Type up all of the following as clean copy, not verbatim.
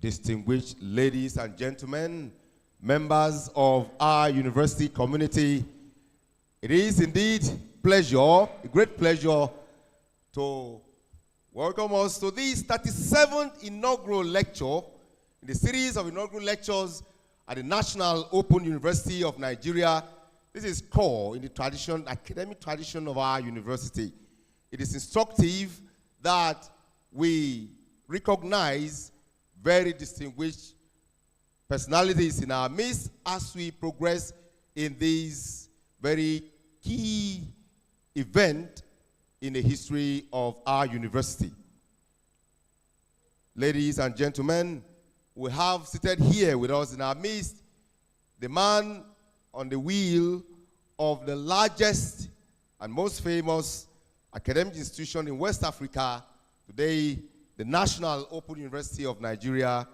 distinguished ladies and gentlemen, members of our university community, it is indeed a great pleasure to welcome us to this 37th inaugural lecture in the series of inaugural lectures at the National Open University of Nigeria. This is core in the academic tradition of our university. It is instructive that we recognize very distinguished personalities in our midst as we progress in this very key event in the history of our university. Ladies and gentlemen, we have seated here with us in our midst the man on the wheel of the largest and most famous academic institution in West Africa today, the National Open University of Nigeria,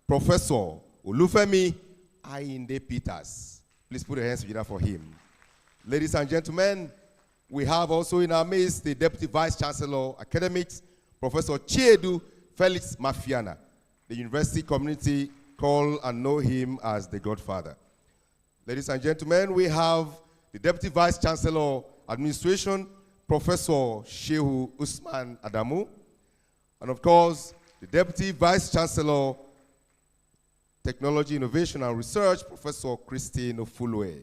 Professor Olufemi Ayinde Peters. Please put your hands together for him. Ladies and gentlemen, we have also in our midst the Deputy Vice Chancellor, Academics, Professor Chiedu Felix Mafiana. The university community call and know him as the Godfather. Ladies and gentlemen, we have the Deputy Vice Chancellor, Administration, Professor Shehu Usman Adamu. And of course, the Deputy Vice Chancellor, Technology, Innovation and Research, Professor Christine Ofulwe.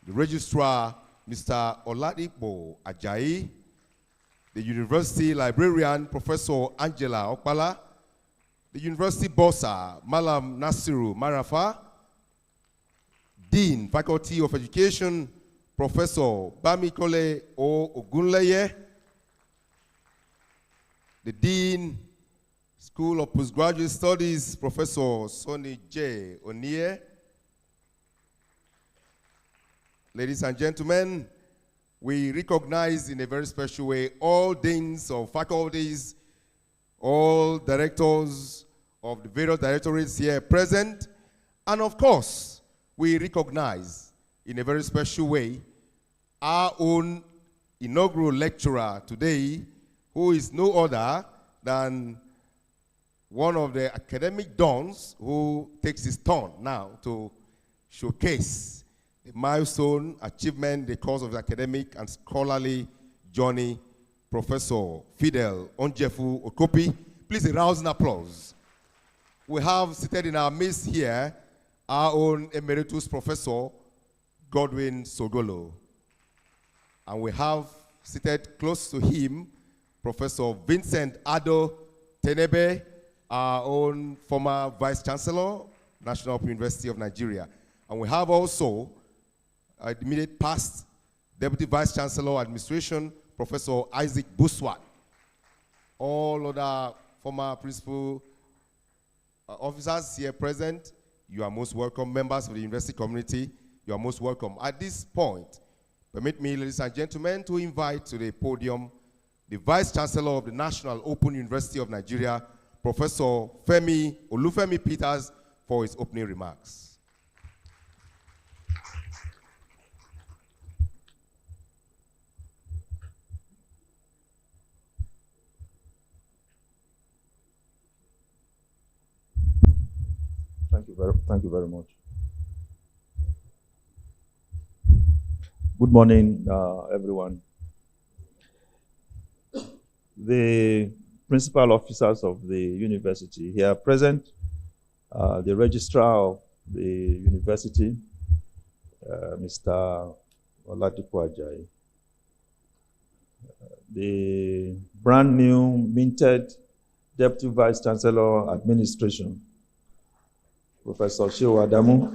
The Registrar, Mr. Oladipo Ajayi. The University Librarian, Professor Angela Okpala. The University Bossa, Malam Nasiru Marafa. Dean, Faculty of Education, Professor Bamikole O. Ogunleye. The Dean, School of Postgraduate Studies, Professor Sonny J. Onie. Ladies and gentlemen, we recognize in a very special way all deans of faculties, all directors of the various directorates here present, and of course, we recognize in a very special way our own inaugural lecturer today, who is no other than one of the academic dons who takes his turn now to showcase the milestone achievement in the course of the academic and scholarly journey, Professor Fidel Onjefu Okopi. Please a rousing applause. We have seated in our midst here our own Emeritus Professor Godwin Sogolo. And we have seated close to him Professor Vincent Ado Tenebe, our own former Vice Chancellor, National Open University of Nigeria. And we have also immediate past Deputy Vice Chancellor Administration, Professor Isaac Buswat. All other former principal officers here present, you are most welcome. Members of the university community, you are most welcome. At this point, permit me, ladies and gentlemen, to invite to the podium the Vice Chancellor of the National Open University of Nigeria, Professor Olufemi Peters, for his opening remarks. Thank you very much. Good morning, everyone. The principal officers of the university here present, the registrar of the university, Mr. Oladipo Ajayi, the brand new minted Deputy Vice Chancellor Administration, Professor Shehu Adamu,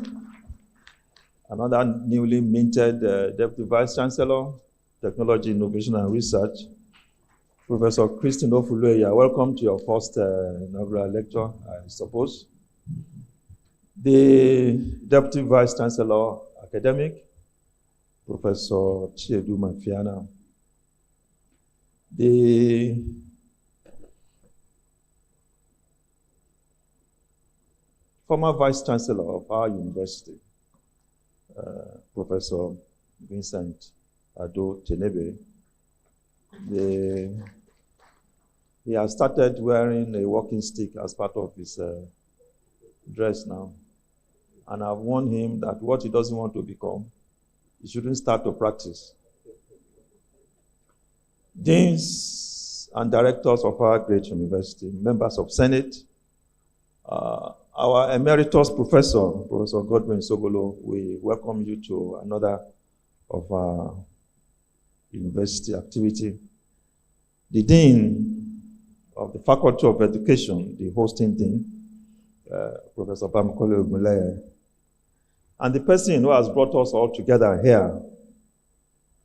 another newly minted Deputy Vice Chancellor, Technology, Innovation and Research, Professor Christine Ofulwe. Welcome to your first inaugural lecture, I suppose. The Deputy Vice Chancellor, Academic, Professor Chiedu Mafiana. The former Vice Chancellor of our university, Professor Vincent Ado Tenebe, the He has started wearing a walking stick as part of his dress now. And I've warned him that what he doesn't want to become, he shouldn't start to practice. Deans and directors of our great university, members of Senate, our emeritus professor, Professor Godwin Sogolo, we welcome you to another of our university activity. The Dean of the Faculty of Education, the hosting Dean, Professor Bamkole Ogunleye, and the person who has brought us all together here,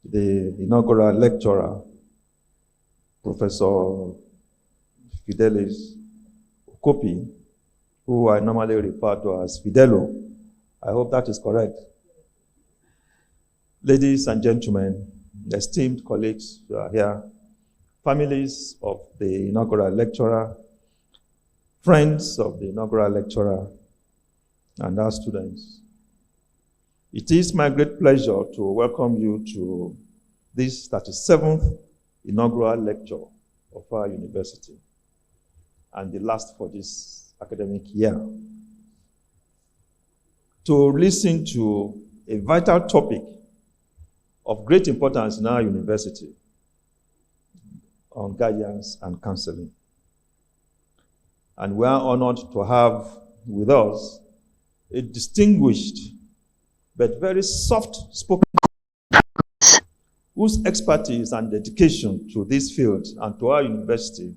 the inaugural lecturer, Professor Fidel Okopi, who I normally refer to as Fidelo. I hope that is correct. Ladies and gentlemen, esteemed colleagues who are here, families of the inaugural lecturer, friends of the inaugural lecturer, and our students. It is my great pleasure to welcome you to this 37th inaugural lecture of our university, and the last for this academic year. To listen to a vital topic of great importance in our university on guidance and counseling. And we are honored to have with us a distinguished but very soft-spoken whose expertise and dedication to this field and to our university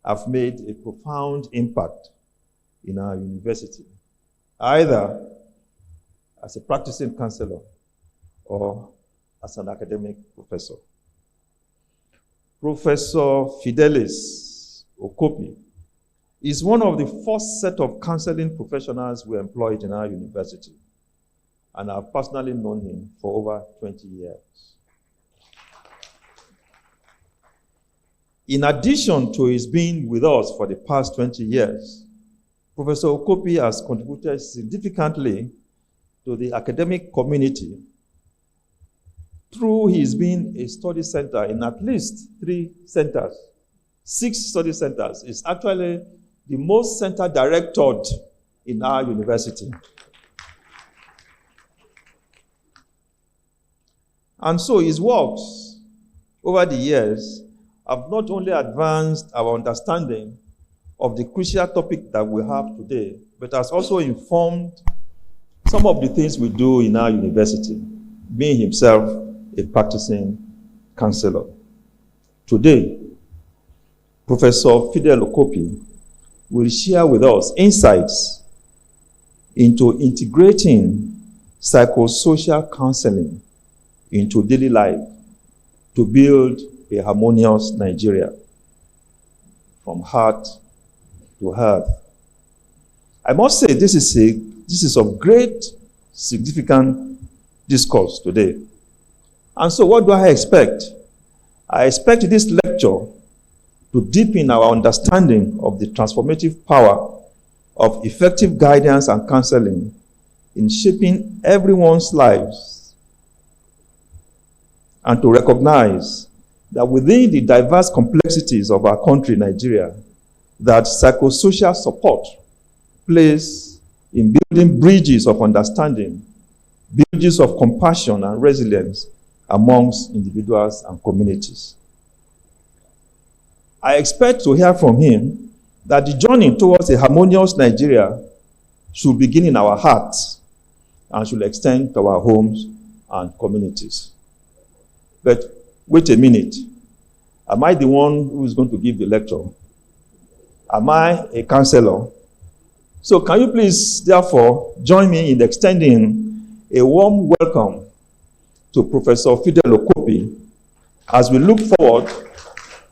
have made a profound impact in our university, either as a practicing counselor or as an academic professor. Professor Fidelis Okopi is one of the first set of counseling professionals we employed in our university, and I've personally known him for over 20 years. In addition to his being with us for the past 20 years, Professor Okopi has contributed significantly to the academic community through his being a study center in at least 3 centers. 6 study centers. Is actually the most center directored in our university. And so his works over the years have not only advanced our understanding of the crucial topic that we have today, but has also informed some of the things we do in our university, being himself a practicing counselor. Today, Professor Fidel Okopi will share with us insights into integrating psychosocial counseling into daily life to build a harmonious Nigeria, from heart to hearth. I must say this is of great significant discourse today. And so what do I expect? I expect this lecture to deepen our understanding of the transformative power of effective guidance and counseling in shaping everyone's lives, and to recognize that within the diverse complexities of our country, Nigeria, that psychosocial support plays in building bridges of understanding, bridges of compassion and resilience amongst individuals and communities. I expect to hear from him that the journey towards a harmonious Nigeria should begin in our hearts and should extend to our homes and communities. But wait a minute. Am I the one who is going to give the lecture? Am I a counselor? So can you please, therefore, join me in extending a warm welcome to Professor Fidel Okopi as we look forward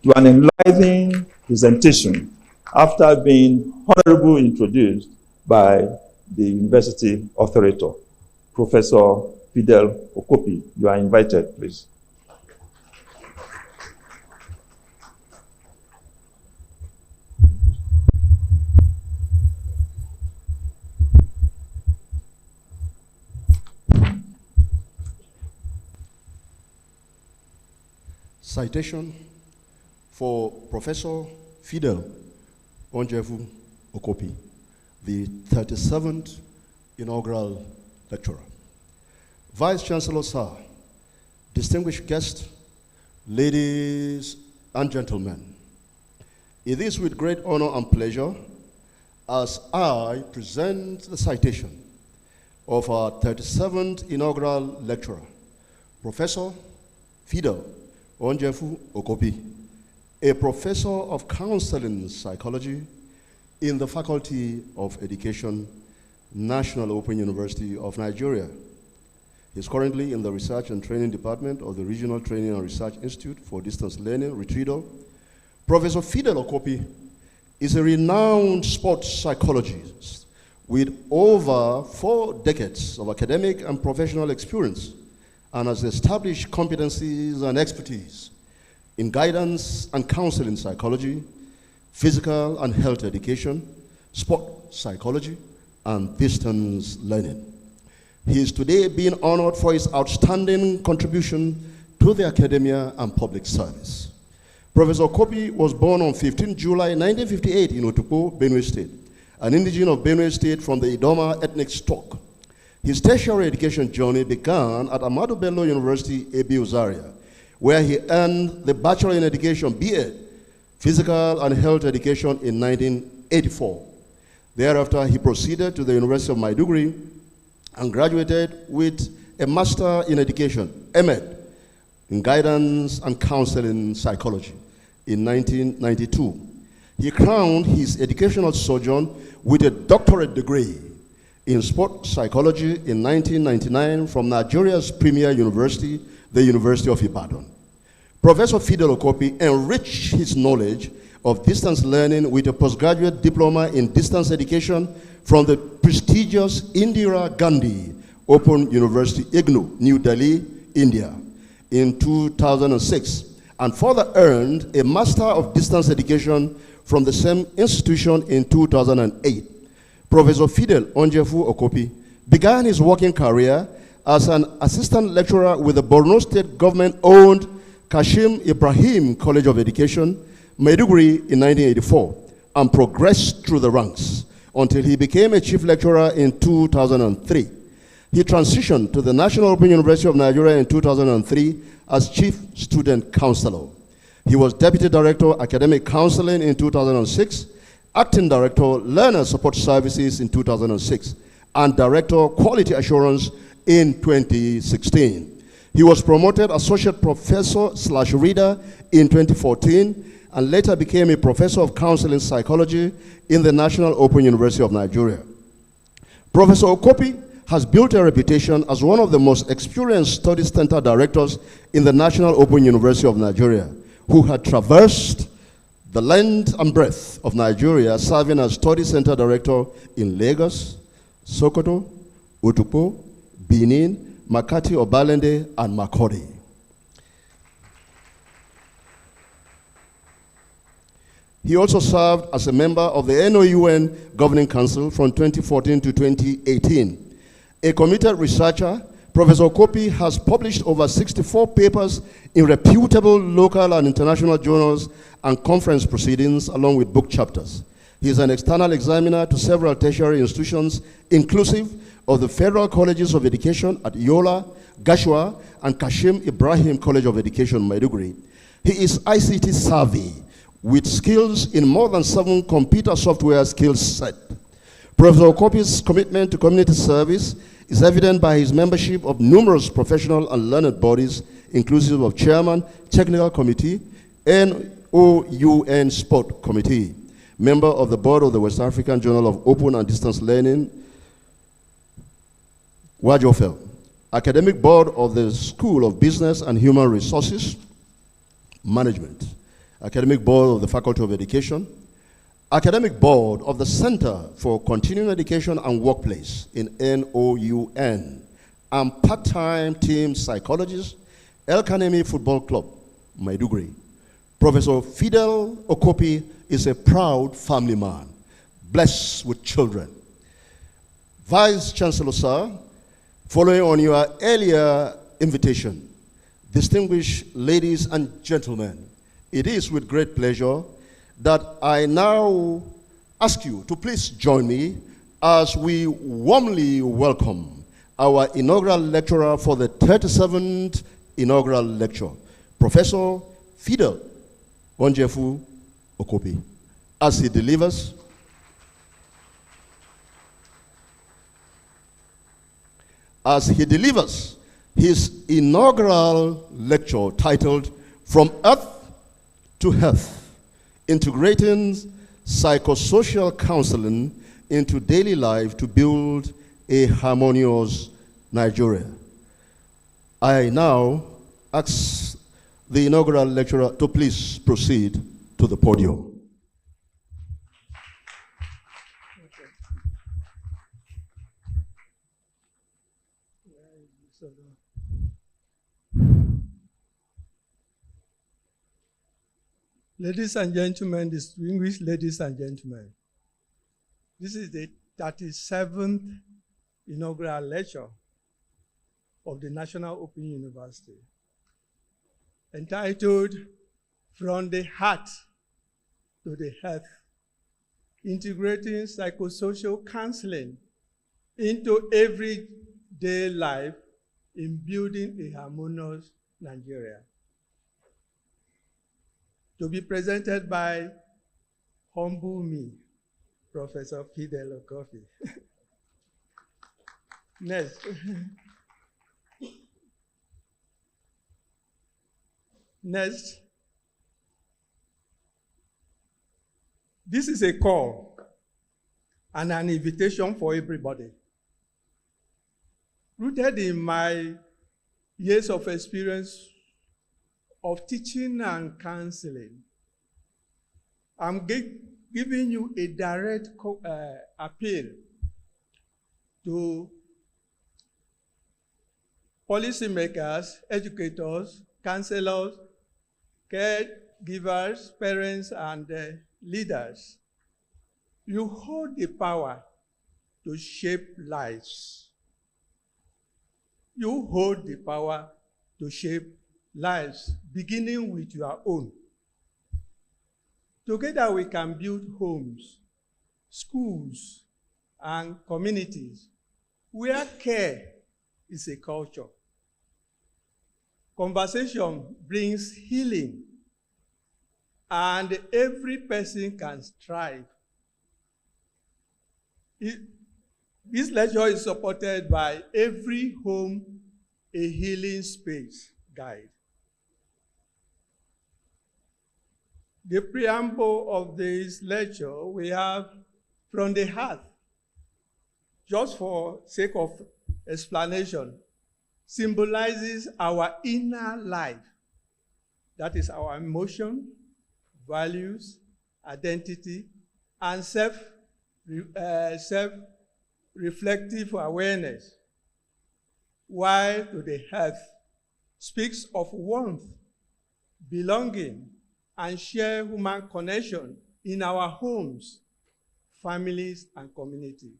to an enlightening presentation after being honorably introduced by the university authority. Professor Fidel Okopi, you are invited, please. Citation for Professor Fidel, Onjefu, Okopi, the 37th Inaugural Lecturer. Vice Chancellor, sir, distinguished guests, ladies and gentlemen, it is with great honor and pleasure as I present the citation of our 37th Inaugural Lecturer, Professor Fidel Onjefu Okopi, a professor of counseling psychology in the Faculty of Education, National Open University of Nigeria. He is currently in the Research and Training Department of the Regional Training and Research Institute for Distance Learning, Retrieval. Professor Fidel Okopi is a renowned sports psychologist with over 4 decades of academic and professional experience and has established competencies and expertise in guidance and counseling psychology, physical and health education, sport psychology, and distance learning. He is today being honored for his outstanding contribution to the academia and public service. Professor Okopi was born on 15 July 1958 in Otukpo, Benue State, an indigen of Benue State from the Idoma ethnic stock. His tertiary education journey began at Ahmadu Bello University, Ebi Zaria, where he earned the Bachelor in Education, B.Ed, Physical and Health Education in 1984. Thereafter, he proceeded to the University of Maiduguri and graduated with a Master in Education, M.Ed, in Guidance and Counseling Psychology in 1992. He crowned his educational sojourn with a doctorate degree in Sport Psychology in 1999 from Nigeria's premier university, the University of Ibadan. Professor Fidel Okopi enriched his knowledge of distance learning with a postgraduate diploma in distance education from the prestigious Indira Gandhi Open University, IGNOU, New Delhi, India, in 2006, and further earned a Master of Distance Education from the same institution in 2008. Professor Fidel Onjefu Okopi began his working career as an assistant lecturer with the Borno State government-owned Kashim Ibrahim College of Education, Maiduguri in 1984, and progressed through the ranks until he became a chief lecturer in 2003. He transitioned to the National Open University of Nigeria in 2003 as chief student counselor. He was deputy director academic counseling in 2006, acting director learner support services in 2006, and director quality assurance in 2016. He was promoted associate professor/reader in 2014 and later became a professor of counseling psychology in the National Open University of Nigeria. Professor Okopi has built a reputation as one of the most experienced study center directors in the National Open University of Nigeria, who had traversed the length and breadth of Nigeria, serving as study center director in Lagos, Sokoto, Otukpo, Benin, Makati Obalende, and Makurdi. He also served as a member of the NOUN Governing Council from 2014 to 2018. A committed researcher, Professor Okopi has published over 64 papers in reputable local and international journals and conference proceedings, along with book chapters. He is an external examiner to several tertiary institutions, inclusive of the Federal Colleges of Education at Yola, Gashua, and Kashim Ibrahim College of Education, Maiduguri. He is ICT savvy, with skills in more than 7 computer software skill set. Professor Okopi's commitment to community service is evident by his membership of numerous professional and learned bodies, inclusive of Chairman, Technical Committee, NOUN Sport Committee, member of the board of the West African Journal of Open and Distance Learning, WAJOFEL, academic board of the School of Business and Human Resources Management, academic board of the Faculty of Education, academic board of the Center for Continuing Education and Workplace in NOUN, and part-time team psychologist, El Kanemi Football Club, Maiduguri. Professor Fidel Okopi is a proud family man, blessed with children. Vice Chancellor, sir, following on your earlier invitation, distinguished ladies and gentlemen, it is with great pleasure that I now ask you to please join me as we warmly welcome our inaugural lecturer for the 37th Inaugural Lecture, Professor Fidel Onjefu Okopi, as he delivers his inaugural lecture titled From Earth to Hearth, Integrating Psychosocial Counseling into Daily Life to Build a Harmonious Nigeria. I now ask the inaugural lecturer to please proceed to the podium. Ladies and gentlemen, distinguished ladies and gentlemen, this is the 37th inaugural lecture of the National Open University, entitled From the Heart to the Hearth, Integrating Psychosocial Counseling into Everyday Life in Building a Harmonious Nigeria. To be presented by humble me, Professor Fidel Okopi. Next. Next. This is a call and an invitation for everybody. Rooted in my years of experience of teaching and counseling, I'm giving you a direct appeal to policymakers, educators, counselors, caregivers, parents, and leaders. You hold the power to shape lives. You hold the power to shape lives, beginning with your own. Together we can build homes, schools, and communities where care is a culture. Conversation brings healing, and every person can strive. This lecture is supported by Every Home a Healing Space guide. The preamble of this lecture, we have From the Hearth. Just for sake of explanation, symbolizes our inner life. That is our emotion, values, identity, and self-reflective awareness. While To the Hearth speaks of warmth, belonging, and shared human connection in our homes, families, and community.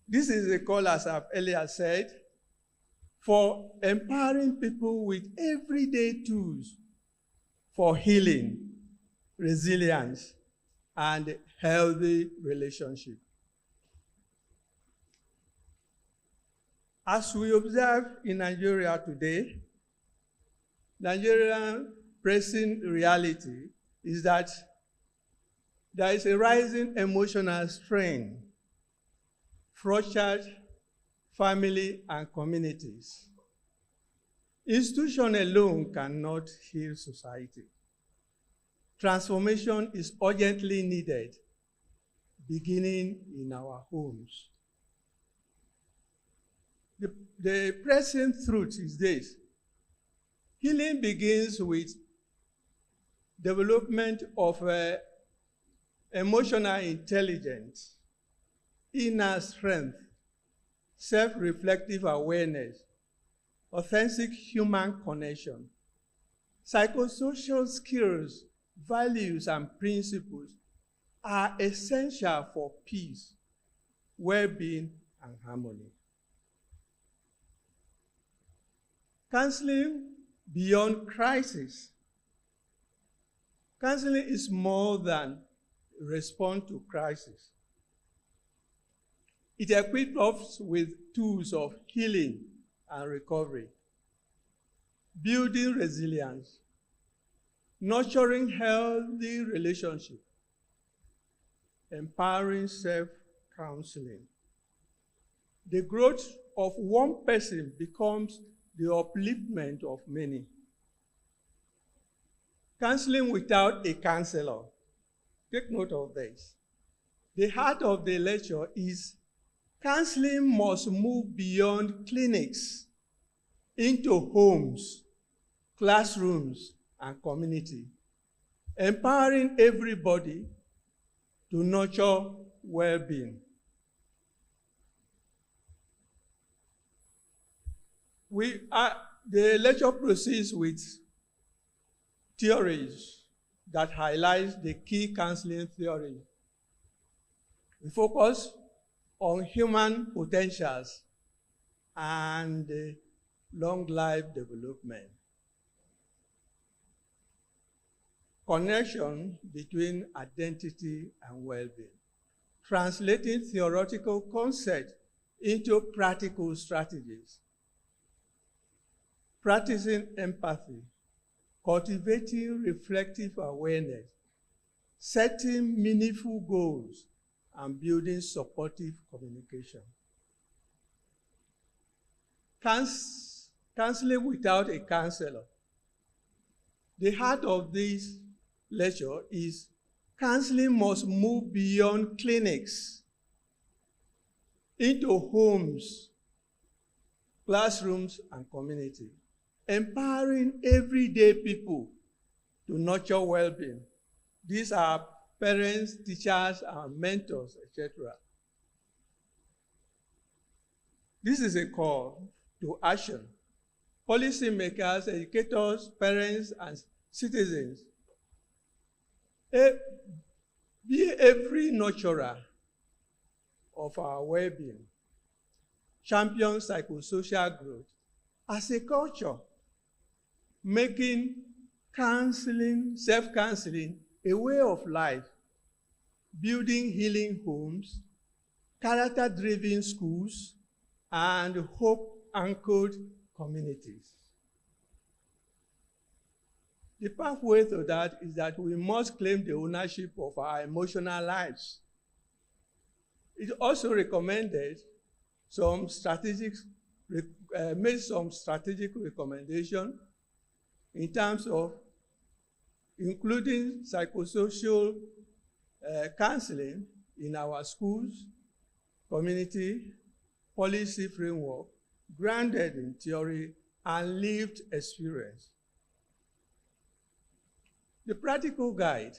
This is a call, as I've earlier said, for empowering people with everyday tools for healing, resilience, and healthy relationship. As we observe in Nigeria today, Nigerian pressing reality is that there is a rising emotional strain, fractured family and communities. Institution alone cannot heal society. Transformation is urgently needed, beginning in our homes. The pressing truth is this: healing begins with development of emotional intelligence, inner strength, self-reflective awareness, authentic human connection. Psychosocial skills, values, and principles are essential for peace, well-being, and harmony. Counseling beyond crisis Counseling is more than a response to crisis. It equips us with tools of healing and recovery, building resilience, nurturing healthy relationships, empowering self-counseling. The growth of one person becomes the upliftment of many. Counseling without a counselor. Take note of this. The heart of the lecture is counseling must move beyond clinics into homes, classrooms, and community, empowering everybody to nurture well-being. The lecture proceeds with theories that highlight the key counseling theories. We focus on human potentials and long life development. Connection between identity and well-being. Translating theoretical concepts into practical strategies. Practicing empathy. Cultivating reflective awareness. Setting meaningful goals and building supportive communication. Counseling without a counselor. The heart of this lecture is counseling must move beyond clinics into homes, classrooms, and community, empowering everyday people to nurture well-being. These are parents, teachers, and mentors, etc. This is a call to action. Policymakers, educators, parents, and citizens, be every nurturer of our well-being. Champion psychosocial growth as a culture, making counseling, self-counseling, a way of life, building healing homes, character-driven schools, and hope-anchored communities. The pathway to that is that we must claim the ownership of our emotional lives. It also recommended some strategic, made some strategic recommendations in terms of including psychosocial counseling in our schools, community, policy framework, grounded in theory and lived experience. The practical guide.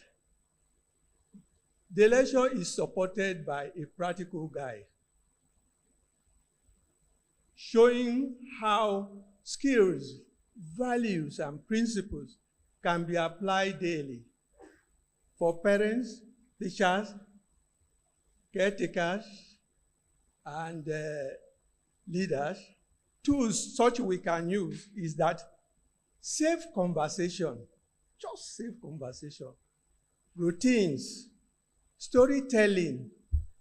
The lecture is supported by a practical guide showing how skills, values, and principles can be applied daily for parents, teachers, caretakers, and leaders. Tools such we can use is that safe conversation, just safe conversation, routines, storytelling,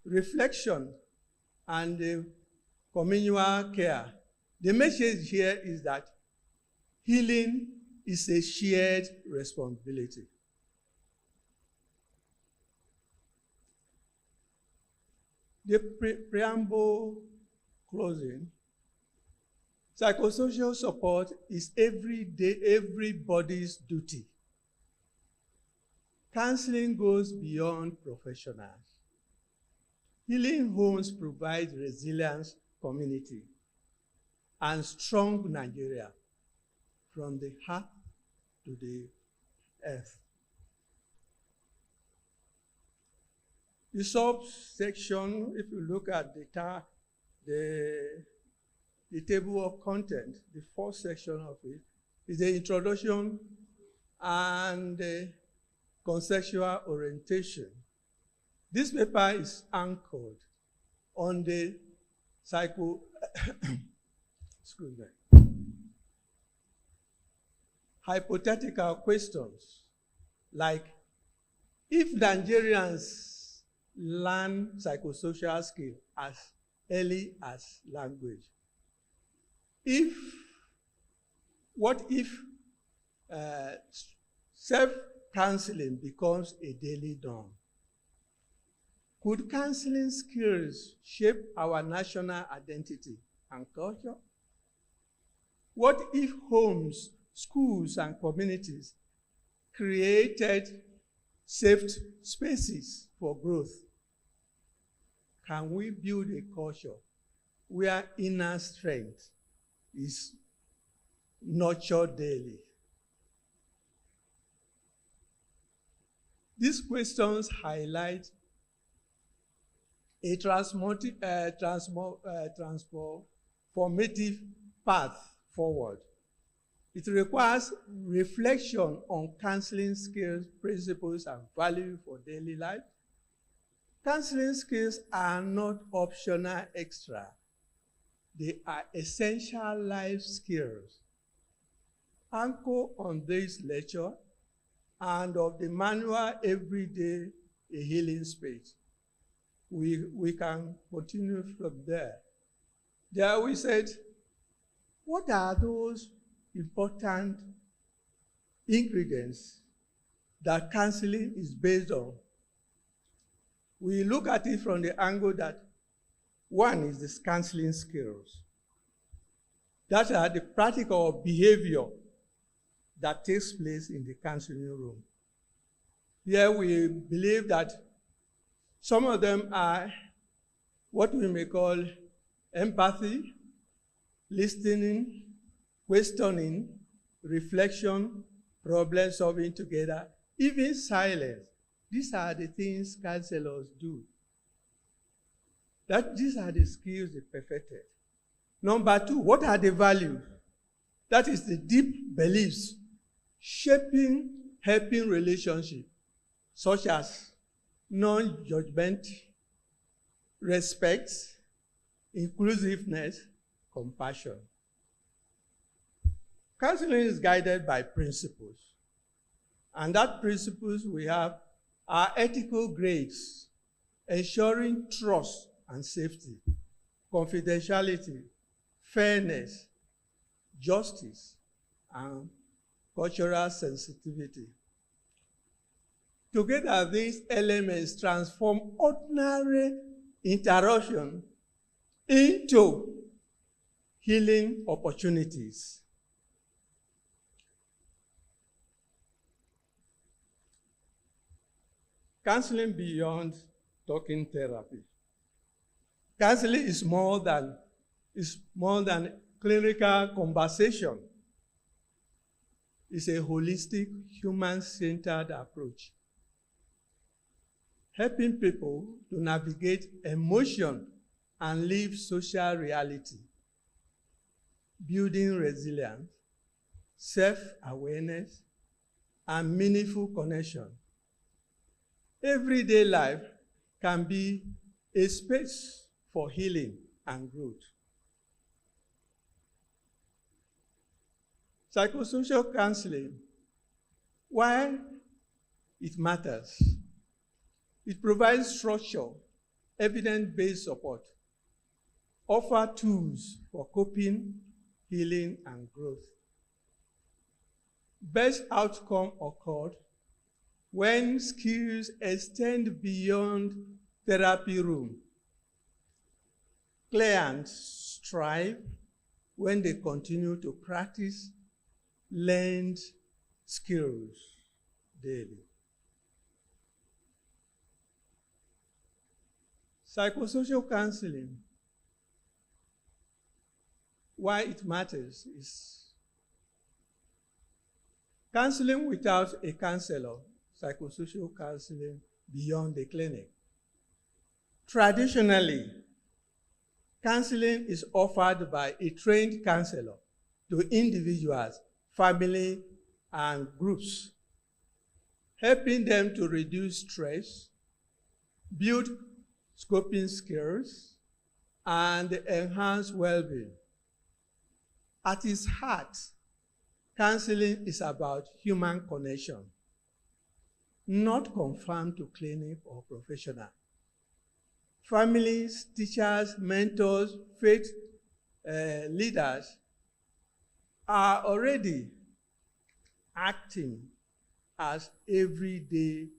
reflection, and communal care. The message here is that healing is a shared responsibility. The preamble closing. Psychosocial support is everybody's duty. Counseling goes beyond professionals. Healing homes provide resilience, community, and strong Nigeria from the heart to the earth. The subsection, if you look at the table of content, the first section of it is the introduction and the conceptual orientation. This paper is anchored on the hypothetical questions Like, if Nigerians learn psychosocial skill as early as language, what if self-counseling becomes a daily norm? Could counseling skills shape our national identity and culture? What if homes, schools, and communities created safe spaces for growth? Can we build a culture where inner strength is nurtured daily? These questions highlight a transformative path forward. It requires reflection on counseling skills, principles, and value for daily life. Counseling skills are not optional extra. They are essential life skills. Anchor on this lecture and of the manual Everyday a Healing Space. We can continue from there. There we said, what are those important ingredients that counseling is based on? We look at it from the angle that one is the counseling skills. That are the practical behavior that takes place in the counseling room. Here we believe that some of them are what we may call empathy, listening, questioning, reflection, problem solving together, even silence. These are the things counselors do. These are the skills they perfected. Number two, what are the values? That is the deep beliefs shaping, helping relationships, such as non-judgment, respect, inclusiveness, compassion. Counseling is guided by principles. And that principles we have are ethical grades, ensuring trust and safety, confidentiality, fairness, justice, and cultural sensitivity. Together, these elements transform ordinary interaction into healing opportunities. Counseling beyond talking therapy. Counseling is more than clinical conversation. It's a holistic, human-centered approach, helping people to navigate emotion and live social reality, building resilience, self-awareness, and meaningful connection. Everyday life can be a space for healing and growth. Psychosocial counseling, why it matters? It provides structure, evidence-based support, offer tools for coping, healing, and growth. Best outcome occurred when skills extend beyond therapy room. Clients strive when they continue to practice learned skills daily. Psychosocial counseling, why it matters is counseling without a counselor, psychosocial counseling beyond the clinic. Traditionally, counseling is offered by a trained counselor to individuals, family, and groups, helping them to reduce stress, build coping skills, and enhance well-being. At its heart, counseling is about human connection. not confined to clinic or professional. Families, teachers, mentors, faith leaders are already acting as everyday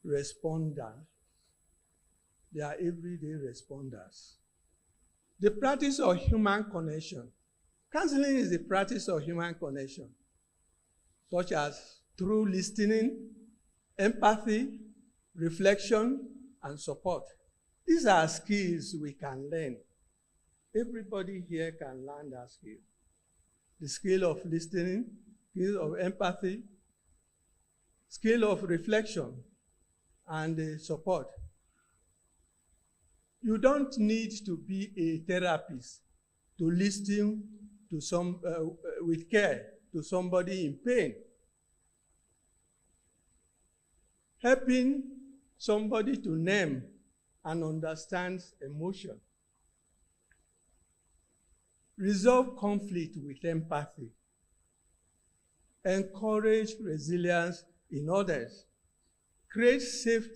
responders. They are everyday responders. The practice of human connection. Counseling is the practice of human connection, such as through listening, empathy, reflection, and support. These are skills we can learn. Everybody here can learn that skill. The skill of listening, skill of empathy, skill of reflection, and support. You don't need to be a therapist to listen to with care to somebody in pain. Helping somebody to name and understand emotion. Resolve conflict with empathy. Encourage resilience in others. Create safe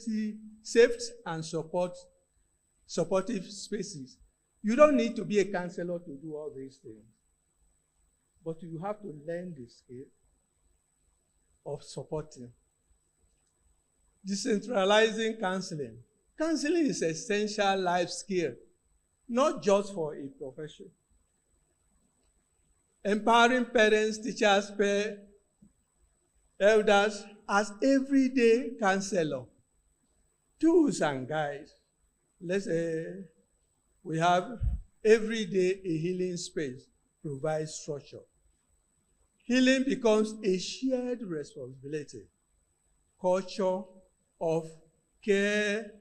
and supportive spaces. You don't need to be a counselor to do all these things, but you have to learn the skill of supporting. Decentralizing counseling. Counseling is an essential life skill, not just for a profession. Empowering parents, teachers, elders as everyday counselor. Tools and guides. Let's say we have everyday a healing space, provides structure. Healing becomes a shared responsibility. Culture of care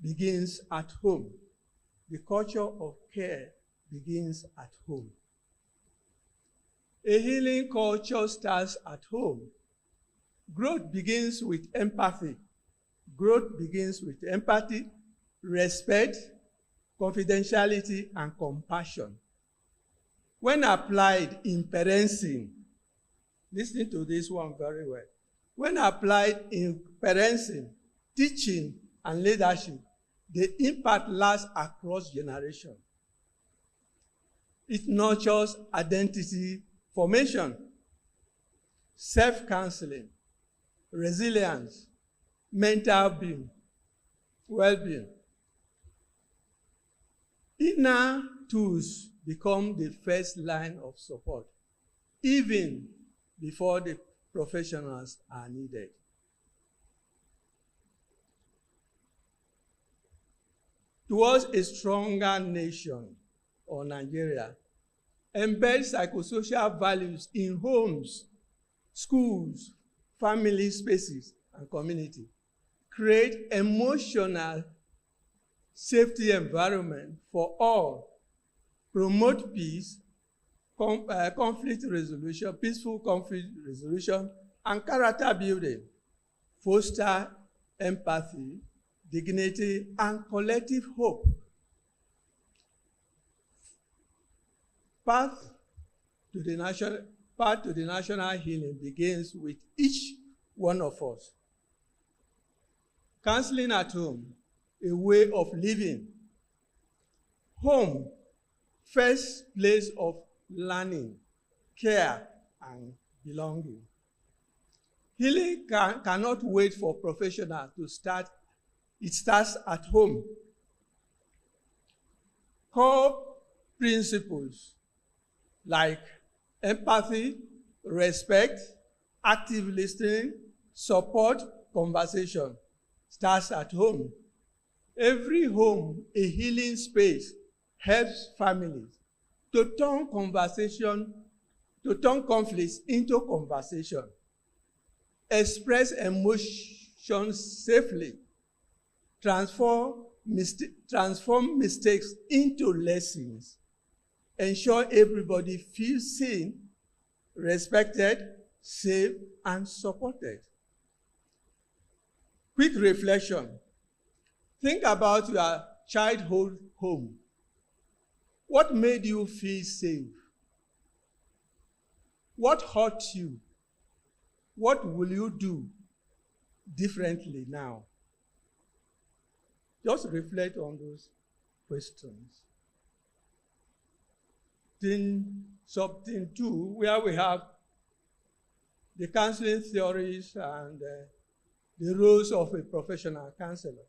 begins at home. The culture of care begins at home. A healing culture starts at home. Growth begins with empathy. Growth begins with empathy, respect, confidentiality, and compassion. When applied in parenting, listen to this one very well. When applied in parenting, teaching, and leadership, the impact lasts across generations. It nurtures identity formation, self-counseling, resilience, mental being, well-being. Inner tools become the first line of support, even before the professionals are needed. Towards a stronger nation or Nigeria, embed psychosocial values in homes, schools, family spaces, and community. Create emotional safety environment for all. Promote peace, conflict resolution, peaceful conflict resolution, and character building. Foster empathy, dignity, and collective hope. Path to the national healing begins with each one of us. Counseling at home, a way of living. Home, first place of learning, care, and belonging. Healing cannot wait for professionals to start. It starts at home. Core principles like empathy, respect, active listening, support, conversation starts at home. Every home, a healing space, helps families to turn conflicts into conversation, express emotions safely, transform mistakes into lessons, ensure everybody feels seen, respected, safe, and supported. Quick reflection. Think about your childhood home. What made you feel safe? What hurt you? What will you do differently now? Just reflect on those questions. Subtheme 2, where we have the counseling theories and the roles of a professional counselor.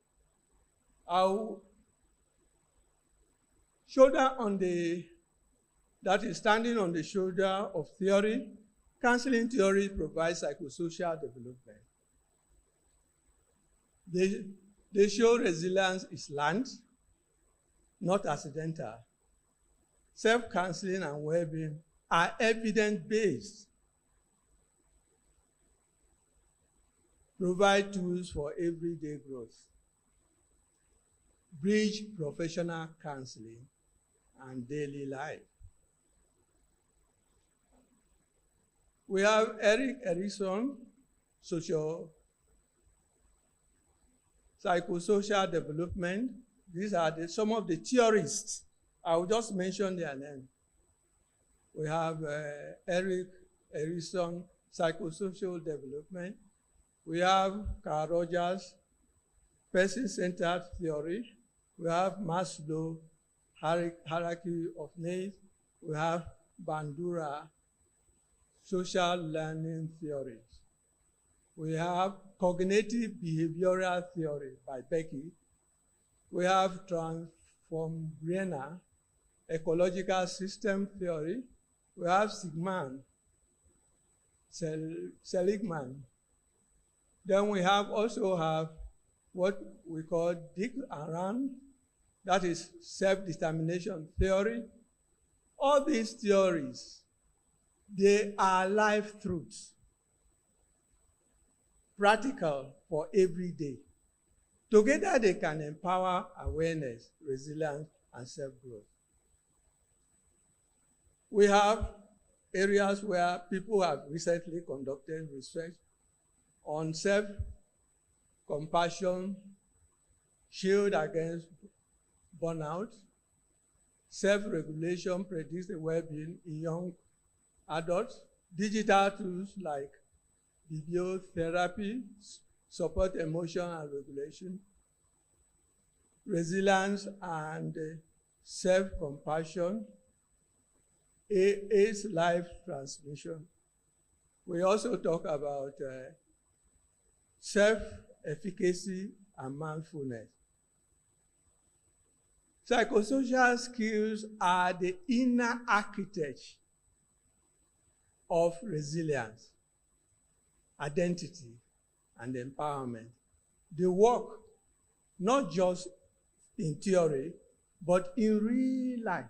Our that is standing on the shoulder of theory, counseling theory provides psychosocial development. They show resilience is learned, not accidental. Self-counseling and well-being are evidence-based. Provide tools for everyday growth. Bridge professional counseling and daily life. We have Erik Erikson, psychosocial development. These are some of the theorists. I will just mention their name. We have Erik Erikson, psychosocial development. We have Carl Rogers, person-centered theory. We have Maslow, hierarchy of needs. We have Bandura, social learning theories. We have cognitive behavioral theory by Becky. We have Transform-Brenner, ecological system theory. We have Seligman. Then we also have what we call Dick and Rand, that is self-determination theory. All these theories, they are life truths, practical for every day. Together, they can empower awareness, resilience, and self-growth. We have areas where people have recently conducted research on self-compassion, shield against burnout, self-regulation predicts the well-being in young adults, digital tools like bibliotherapy support emotion and regulation, resilience and self-compassion, aids life transmission. We also talk about self-efficacy and mindfulness. Psychosocial skills are the inner architect of resilience, identity, and empowerment. They work not just in theory, but in real life.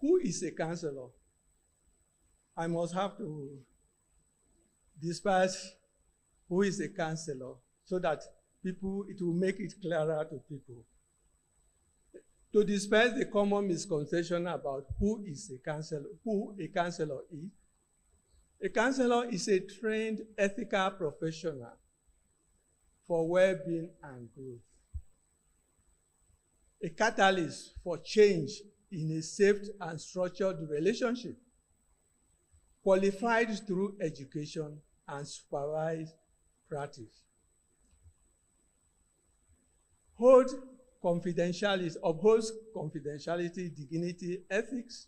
Who is a counselor? I must have to dispatch who is a counselor so that it will make it clearer to people. To dispel the common misconception about who a counselor is, a counselor is a trained ethical professional for well-being and growth. A catalyst for change in a safe and structured relationship, qualified through education and supervised practice. Upholds confidentiality, dignity, ethics,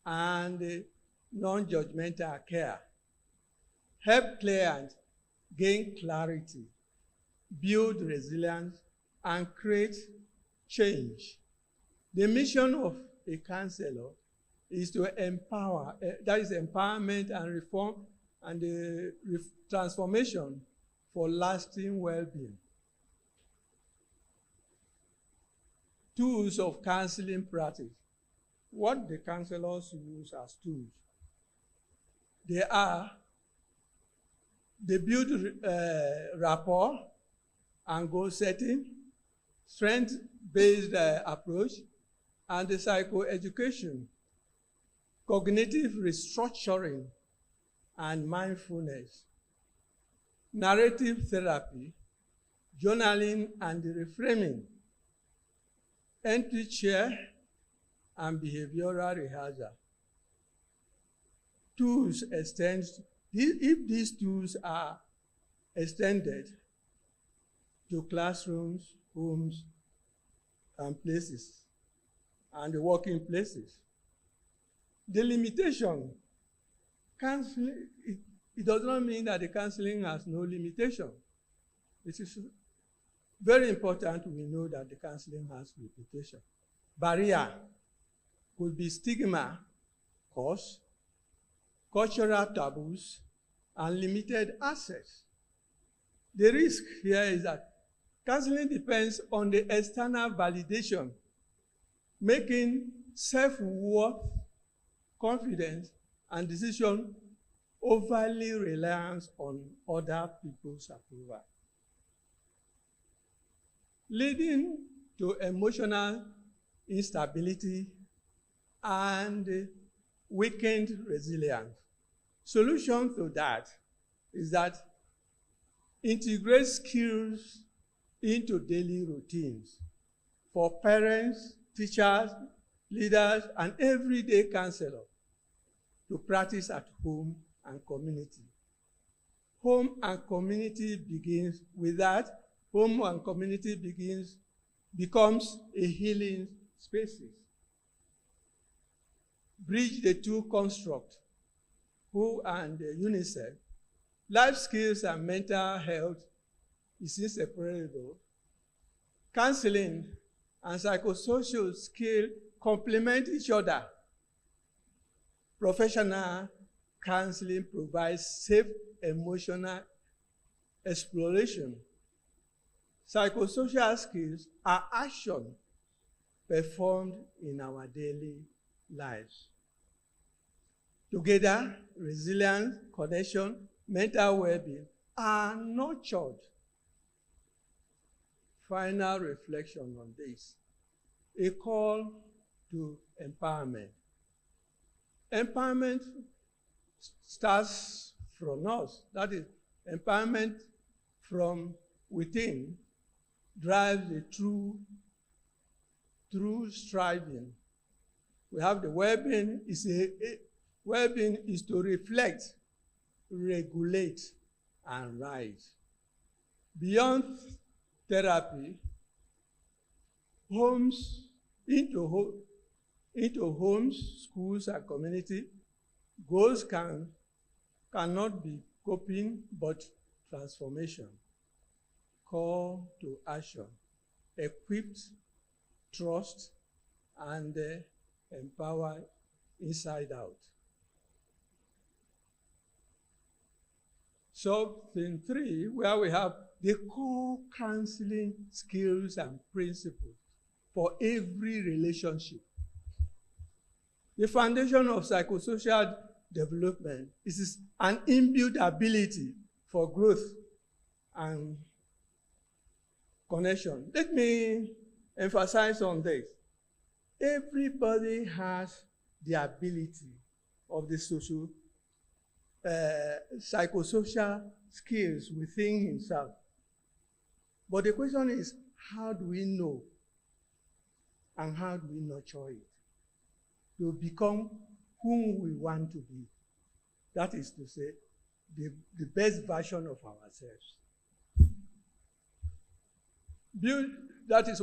and non-judgmental care. Help clients gain clarity, build resilience, and create change. The mission of a counselor is to empower, that is empowerment and reform and transformation for lasting well-being. Tools of counseling practice. What the counselors use as tools? They build rapport and goal setting, strength-based approach, and the psychoeducation, cognitive restructuring, and mindfulness, narrative therapy, journaling and reframing, entry chair, and behavioral rehearsal. Tools extend If these tools are extended to classrooms, homes, and places, and the working places, the limitation, counseling, it does not mean that the counseling has no limitation. It is very important we know that the counseling has limitation. Barrier could be stigma, cause, cultural taboos, and limited access. The risk here is that counseling depends on the external validation, making self-worth, confidence, and decision overly reliant on other people's approval, leading to emotional instability and weakened resilience. Solution to that is that integrate skills into daily routines for parents, teachers, leaders, and everyday counselors to practice at home and community. Home and community begins with that. Home and community becomes a healing spaces. Bridge the two constructs, WHO and UNICEF. Life skills and mental health is inseparable. Counseling and psychosocial skills complement each other. Professional counseling provides safe emotional exploration. Psychosocial skills are action performed in our daily lives. Together, resilience, connection, mental well-being are nurtured. Final reflection on this. A call to empowerment. Empowerment starts from us. That is, empowerment from within drives the true striving. We have the well-being well-being is to reflect, regulate, and rise. Beyond therapy, into homes, schools, and community, goals cannot be coping but transformation. Call to action, equipped, trust, and empower inside out. Sub-theme 3, where we have the core counseling skills and principles for every relationship. The foundation of psychosocial development is an inbuilt ability for growth and connection. Let me emphasize on this. Everybody has the ability of the psychosocial skills within himself. But the question is, how do we know and how do we nurture it to become whom we want to be? That is to say, the best version of ourselves. That is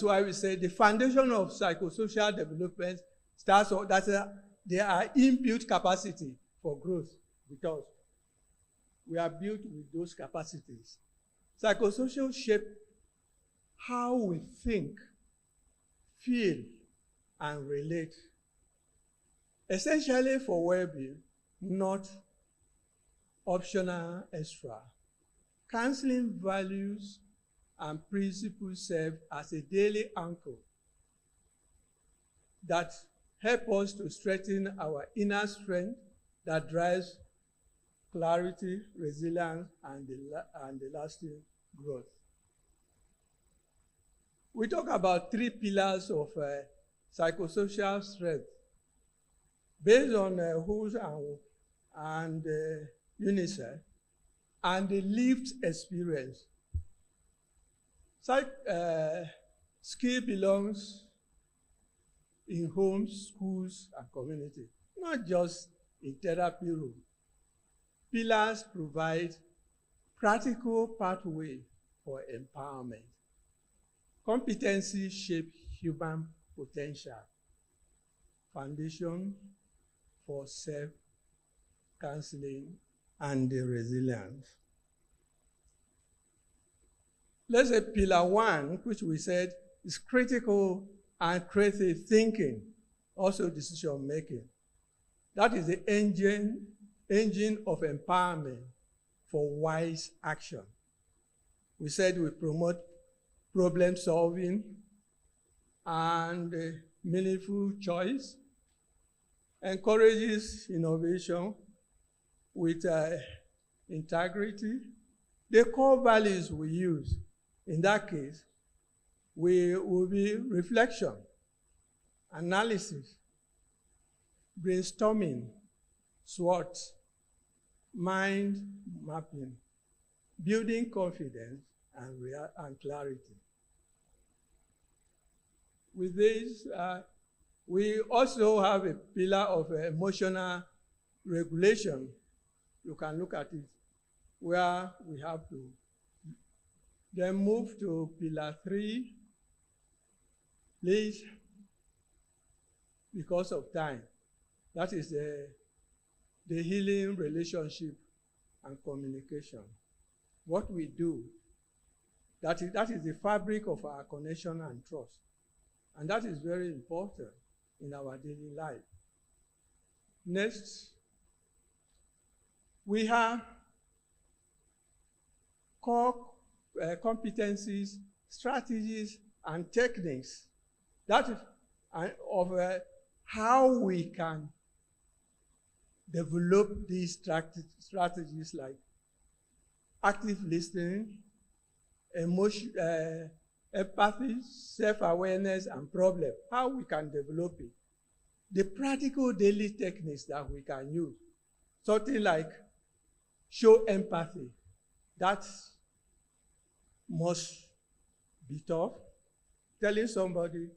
why we say the foundation of psychosocial development starts with that there are inbuilt capacity for growth with us. We are built with those capacities. Psychosocial shape how we think, feel, and relate. Essentially for well-being, not optional extra. Counseling values and principles serve as a daily anchor that help us to strengthen our inner strength that drives clarity, resilience, and the lasting growth. We talk about 3 pillars of psychosocial strength based on WHO and UNICEF and the lived experience. Skill belongs in homes, schools, and community, not just in therapy room. Pillars provide practical pathway for empowerment. Competency shape human potential. Foundation for self-counseling and the resilience. Let's say pillar 1, which we said is critical and creative thinking, also decision making. That is the engine of empowerment for wise action. We said we promote problem solving and meaningful choice, encourages innovation with integrity. The core values we use, in that case, will be reflection, analysis, brainstorming, SWOT, mind mapping, building confidence and clarity. With this, we also have a pillar of emotional regulation. You can look at it, where we have to then move to pillar 3, please, because of time. That is the healing relationship and communication. What we do, that is the fabric of our connection and trust. And that is very important in our daily life. Next, we have core competencies, strategies, and techniques. That is of how we can develop these strategies like active listening, empathy, self-awareness, and problem, how we can develop it. The practical daily techniques that we can use, something like show empathy. That must be tough. Telling somebody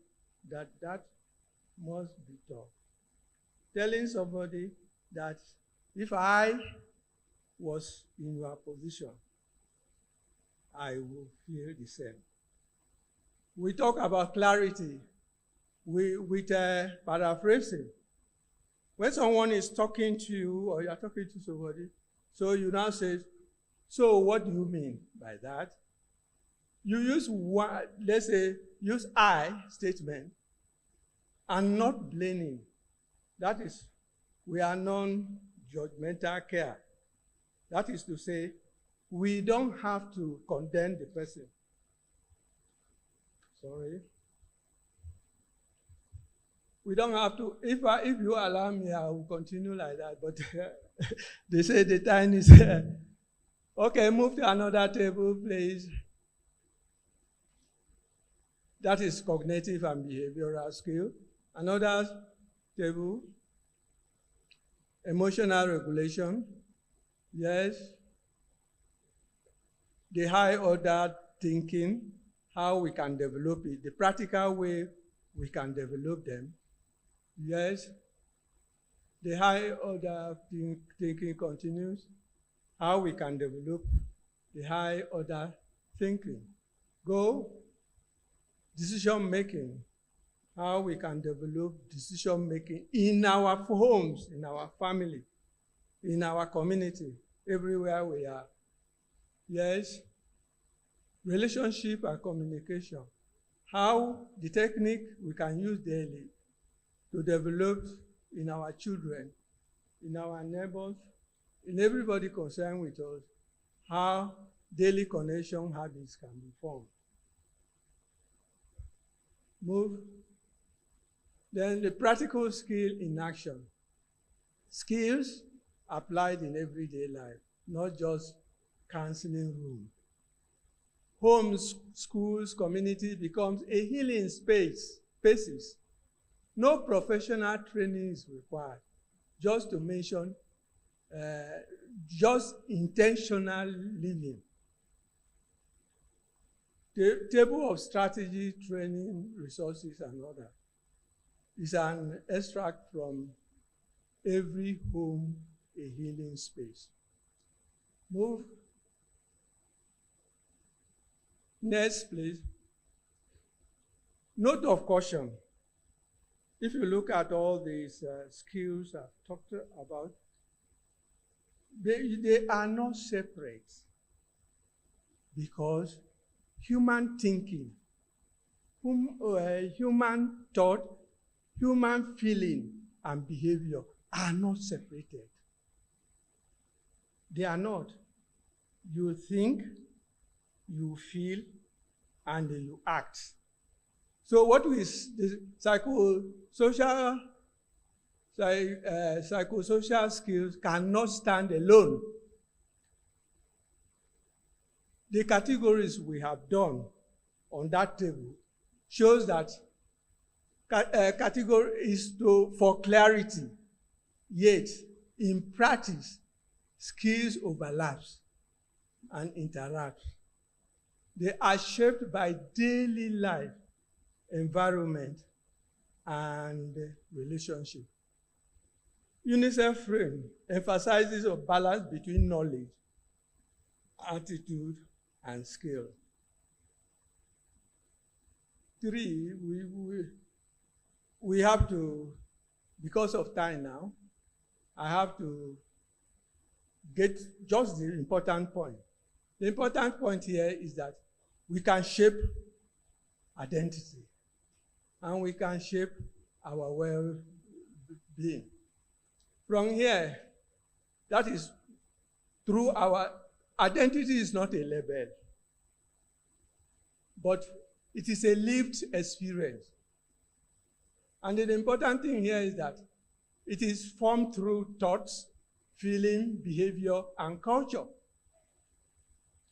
that must be tough. Telling somebody that if I was in your position, I will feel the same. We talk about clarity with paraphrasing. When someone is talking to you or you are talking to somebody, so you now say, so what do you mean by that? You use one, let's say, use I statement and not blaming. That is, we are non-judgmental care. That is to say, we don't have to condemn the person. Sorry. We don't have to, if you allow me, I will continue like that, but they say the time is, okay, move to another table, please. That is cognitive and behavioral skill. Another table, emotional regulation. Yes. The high order thinking, how we can develop it, the practical way we can develop them. Yes. The high order thinking continues, how we can develop the high order thinking. Go. Decision making, how we can develop decision making in our homes, in our family, in our community, everywhere we are. Yes. Relationship and communication, how the technique we can use daily to develop in our children, in our neighbors, in everybody concerned with us, how daily connection habits can be formed. Move. Then the practical skill in action. Skills applied in everyday life, not just counseling room. Homes, schools, community becomes a healing spaces. No professional training is required. Just to mention, just intentional living. The table of strategy, training, resources, and others. is an extract from Every Home a Healing Space. Move. Next, please. Note of caution. If you look at all these skills I've talked about, they are not separate, because human thinking, human thought, human feeling, and behavior are not separated. They are not. You think, you feel, and you act. So what is the psychosocial skills cannot stand alone. The categories we have done on that table shows that category is for clarity, yet in practice, skills overlaps and interact. They are shaped by daily life, environment, and relationship. UNICEF frame emphasizes a balance between knowledge, attitude, and skill. 3, we have to, because of time now, I have to get just the important point. The important point here is that we can shape identity, and we can shape our well-being. From here, that is through our identity is not a label, but it is a lived experience. And the important thing here is that it is formed through thoughts, feeling, behavior, and culture.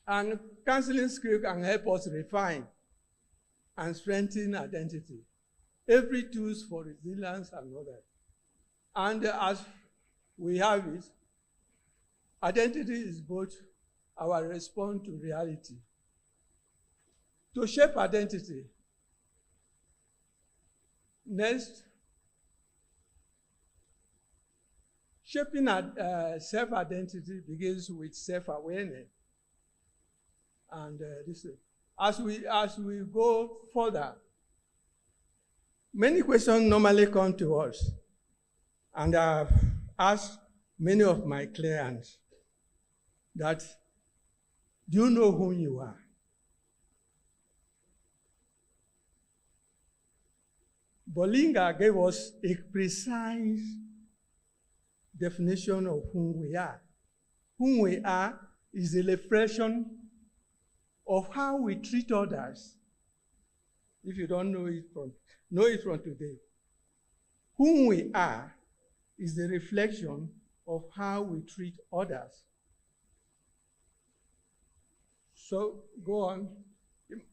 And counseling skills can help us refine and strengthen identity. Every tools for resilience and others. And as we have it, identity is both our response to reality. To shape identity, next, shaping self-identity begins with self-awareness. And as we go further, many questions normally come to us. And I've asked many of my clients that, do you know who you are? Bolinga gave us a precise definition of who we are. Who we are is a reflection of how we treat others. If you don't know it from today. Who we are is the reflection of how we treat others. So go on.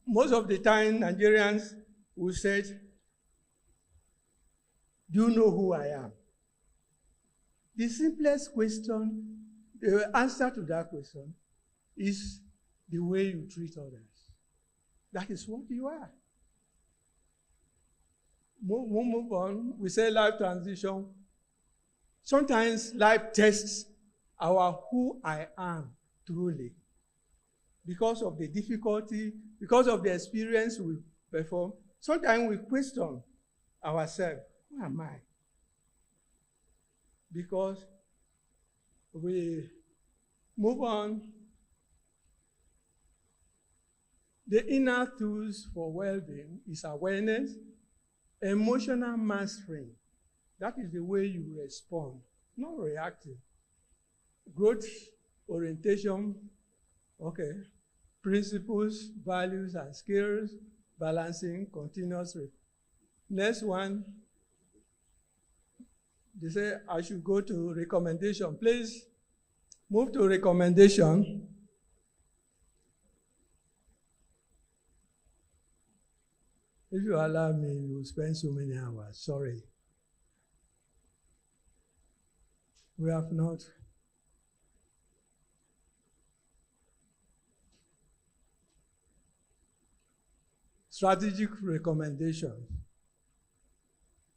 Most of the time, Nigerians will say, do you know who I am? The simplest question, the answer to that question is the way you treat others. That is what you are. Move on. We say life transition. Sometimes life tests our who I am truly. Because of the difficulty, because of the experience we perform, sometimes we question ourselves. Who am I? Because we move on. The inner tools for well-being is awareness, emotional mastering. That is the way you respond, not reactive. Growth orientation, okay. Principles, values, and skills, balancing, continuous. Next one, they say I should go to recommendation. Please move to recommendation. If you allow me, you will spend so many hours. Sorry. We have not. Strategic recommendations.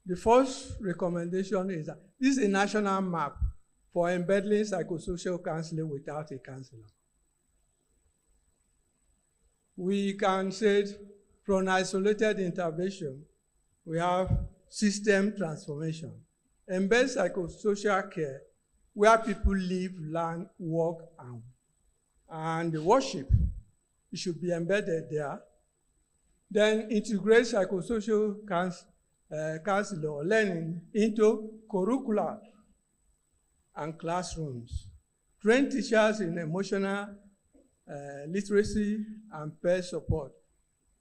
The first recommendation is that this is a national map for embedding psychosocial counseling without a counselor. We can say from isolated intervention, we have system transformation. Embed psychosocial care where people live, learn, work, and worship. It should be embedded there. Then integrate psychosocial counseling or learning into curricula and classrooms. Train teachers in emotional literacy and peer support.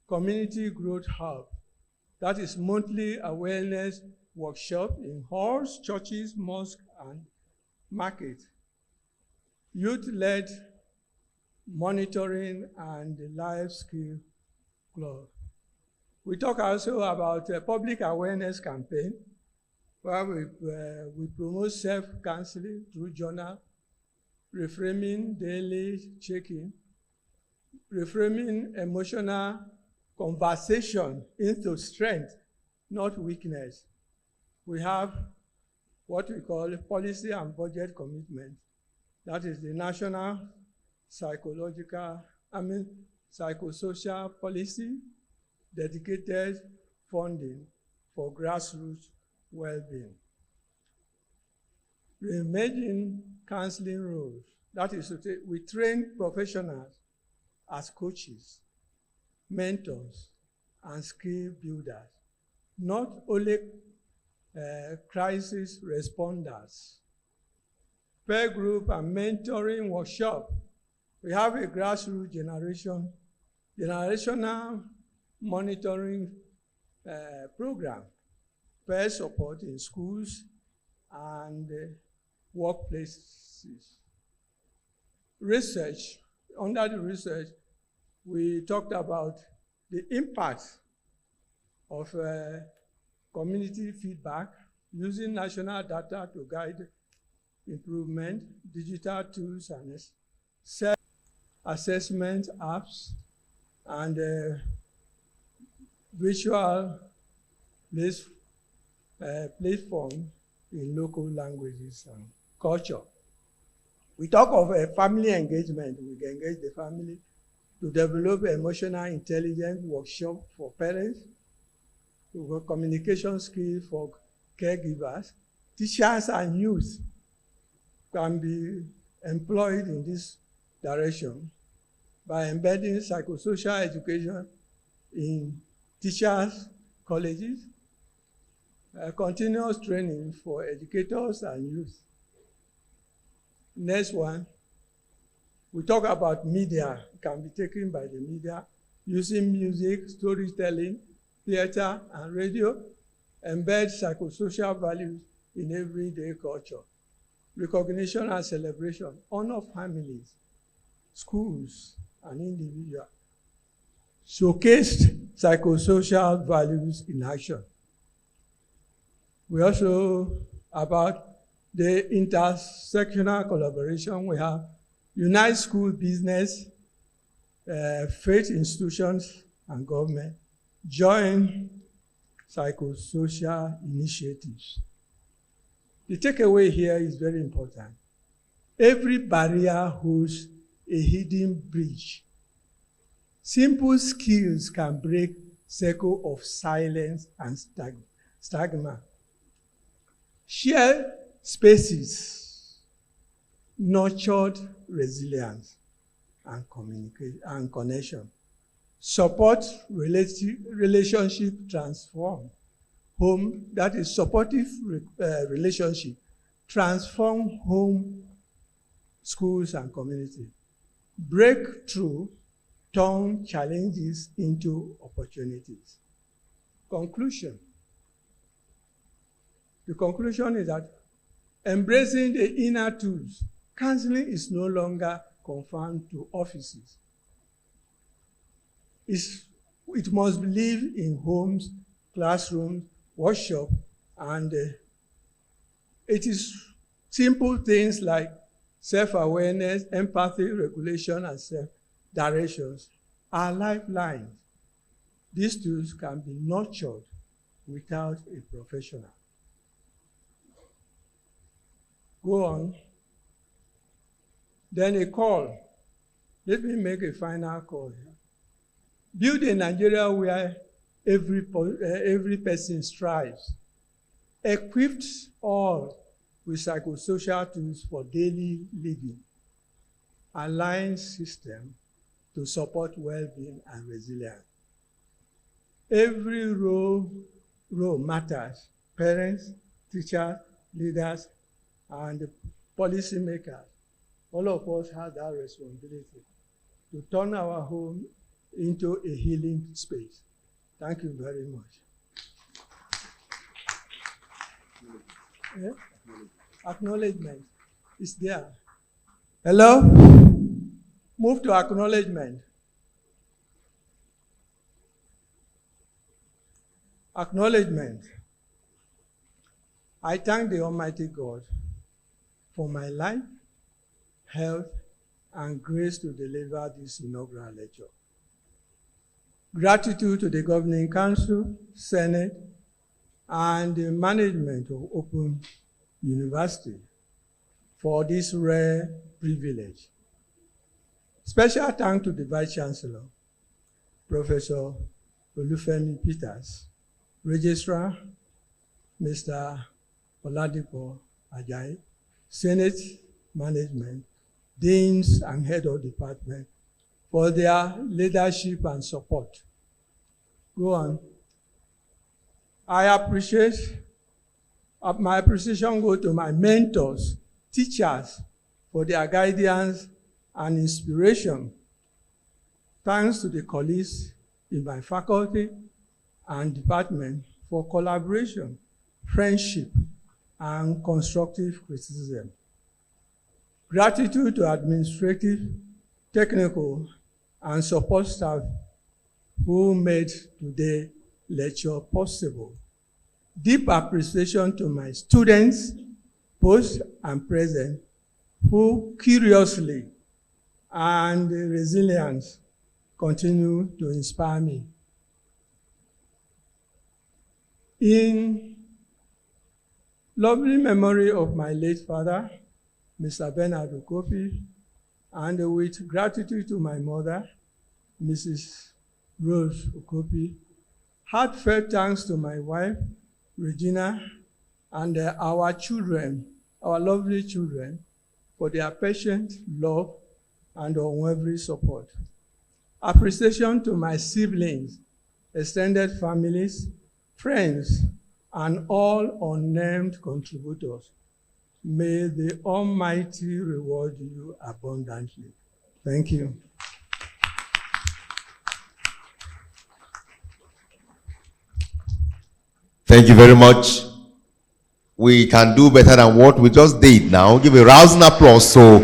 Community growth hub. That is monthly awareness workshop in halls, churches, mosques, and markets. Youth-led monitoring and life skill club. We talk also about a public awareness campaign where we promote self-counseling through journal, reframing daily check-in, reframing emotional conversation into strength, not weakness. We have what we call policy and budget commitment. That is the national psychosocial policy, dedicated funding for grassroots well-being. Reimagining counseling roles. That is to say, we train professionals as coaches, mentors, and skill builders, not only crisis responders. Peer group and mentoring workshop. We have a grassroots generational monitoring program, peer support in schools and workplaces. Research. Under the research, we talked about the impact of community feedback, using national data to guide improvement, digital tools and self-assessment apps, and virtual platform in local languages and culture. We talk of a family engagement. We can engage the family to develop emotional intelligence workshop for parents, communication skills for caregivers. Teachers and youth can be employed in this direction by embedding psychosocial education in teachers' colleges, continuous training for educators and youth. Next one, we talk about media. It can be taken by the media, using music, storytelling, theater, and radio, embed psychosocial values in everyday culture. Recognition and celebration, honor families, schools, and individuals. Showcased psychosocial values in action. We also, about the intersectional collaboration, we have unite school, business, faith institutions, and government, join psychosocial initiatives. The takeaway here is very important. Every barrier holds a hidden bridge. Simple skills can break cycle of silence and stigma. Shared spaces nurtured resilience and communication and connection. Support relationship transform. Home, that is supportive relationship, transform home, schools, and community. Breakthrough turn challenges into opportunities. Conclusion. The conclusion is that embracing the inner tools, counseling is no longer confined to offices. It must live in homes, classrooms, workshop, and it is simple things like self-awareness, empathy, regulation, and self-directions are lifelines. These tools can be nurtured without a professional. Go on. Then a call. Let me make a final call here. Build a Nigeria where every person strives, equipped all with psychosocial tools for daily living, align system to support well-being and resilience. Every role matters. Parents, teachers, leaders, and policymakers. All of us have that responsibility to turn our home into a healing space. Thank you very much. Yeah? Acknowledgement is there. Hello? Move to acknowledgement. Acknowledgement. I thank the Almighty God for my life, health, and grace to deliver this inaugural lecture. Gratitude to the Governing Council, Senate, and the management of Open University for this rare privilege. Special thanks to the Vice Chancellor, Professor Olufemi Peters, Registrar, Mr. Oladipo Ajayi, Senate management, deans and head of department for their leadership and support. Go on. I appreciate, my appreciation goes to my mentors, teachers, for their guidance and inspiration. Thanks to the colleagues in my faculty and department for collaboration, friendship, and constructive criticism. Gratitude to administrative, technical, and support staff who made today's lecture possible. Deep appreciation to my students, post and present, who curiously and resilience continue to inspire me. In lovely memory of my late father, Mr. Bernard Okopi, and with gratitude to my mother, Mrs. Rose Okopi, heartfelt thanks to my wife, Regina, and our children, our lovely children, for their patient love and unwavering support. Appreciation to my siblings, extended families, friends, and all unnamed contributors. May the Almighty reward you abundantly. Thank you. Thank you very much. We can do better than what we just did now. Give a rousing applause to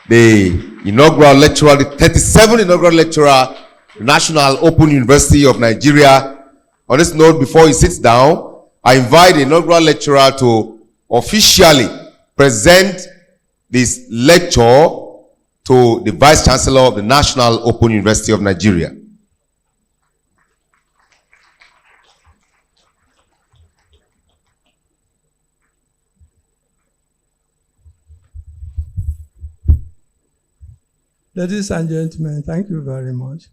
the inaugural lecturer, the 37th inaugural lecturer, National Open University of Nigeria. On this note, before he sits down, I invite the inaugural lecturer to officially present this lecture to the Vice Chancellor of the National Open University of Nigeria. Ladies and gentlemen, thank you very much.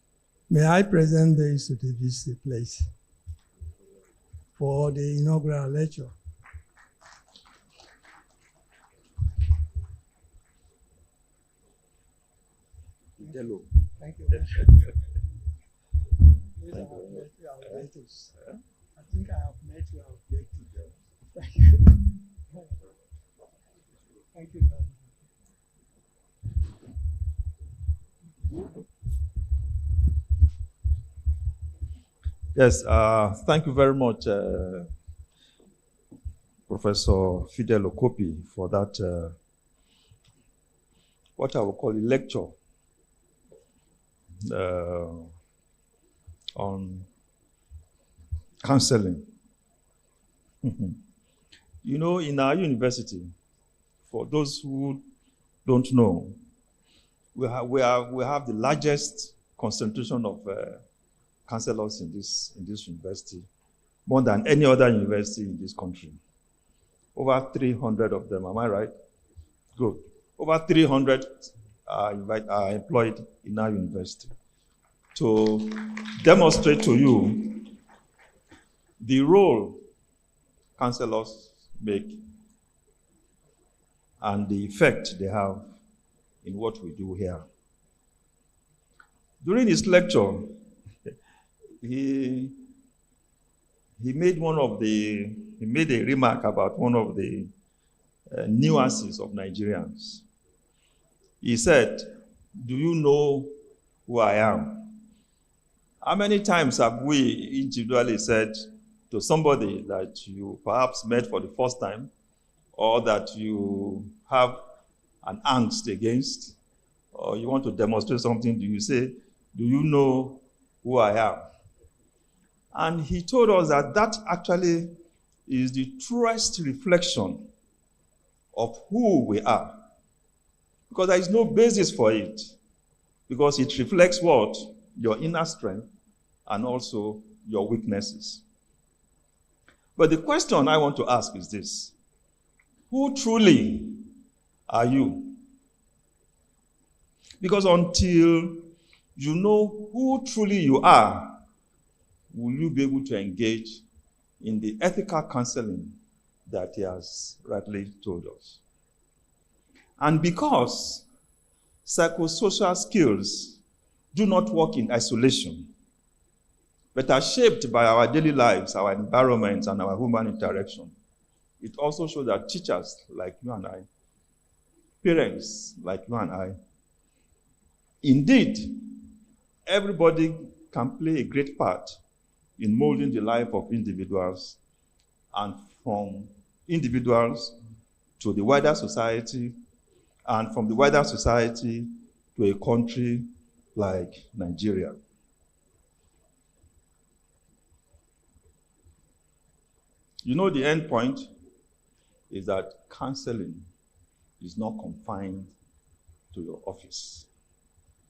May I present this to the VC, please, for the inaugural lecture. Hello. Thank you. These are our objectives. I think I have met your objective. Thank you. Thank you very much. Yes, thank you very much, Professor Fidel Okopi, for that, what I will call a lecture on counseling. You know, in our university, for those who don't know, we have the largest concentration of counselors in this university more than any other university in this country. Over 300 of them, am I right? Good. Over 300 are employed in our university to demonstrate to you the role counselors make and the effect they have in what we do here. During his lecture, he made a remark about one of the nuances of Nigerians. He said, "Do you know who I am?" How many times have we individually said to somebody that you perhaps met for the first time, or that you have an angst against, or you want to demonstrate something, do you say, "Do you know who I am?" And he told us that that actually is the truest reflection of who we are. Because there is no basis for it. Because it reflects what? Your inner strength and also your weaknesses. But the question I want to ask is this: who truly are you? Because until you know who truly you are, will you be able to engage in the ethical counseling that he has rightly told us? And because psychosocial skills do not work in isolation, but are shaped by our daily lives, our environments, and our human interaction, it also shows that teachers like you and I, parents like you and I, indeed, everybody can play a great part in molding the life of individuals, and from individuals to the wider society, and from the wider society to a country like Nigeria. You know, the end point is that counseling is not confined to your office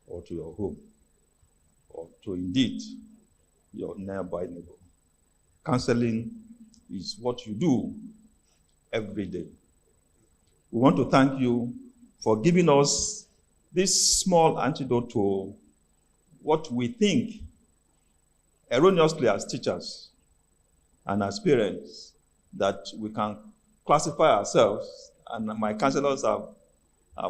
or to your home or to indeed your nearby neighbor. Counseling is what you do every day. We want to thank you for giving us this small antidote to what we think erroneously as teachers and as parents, that we can classify ourselves, and my counselors have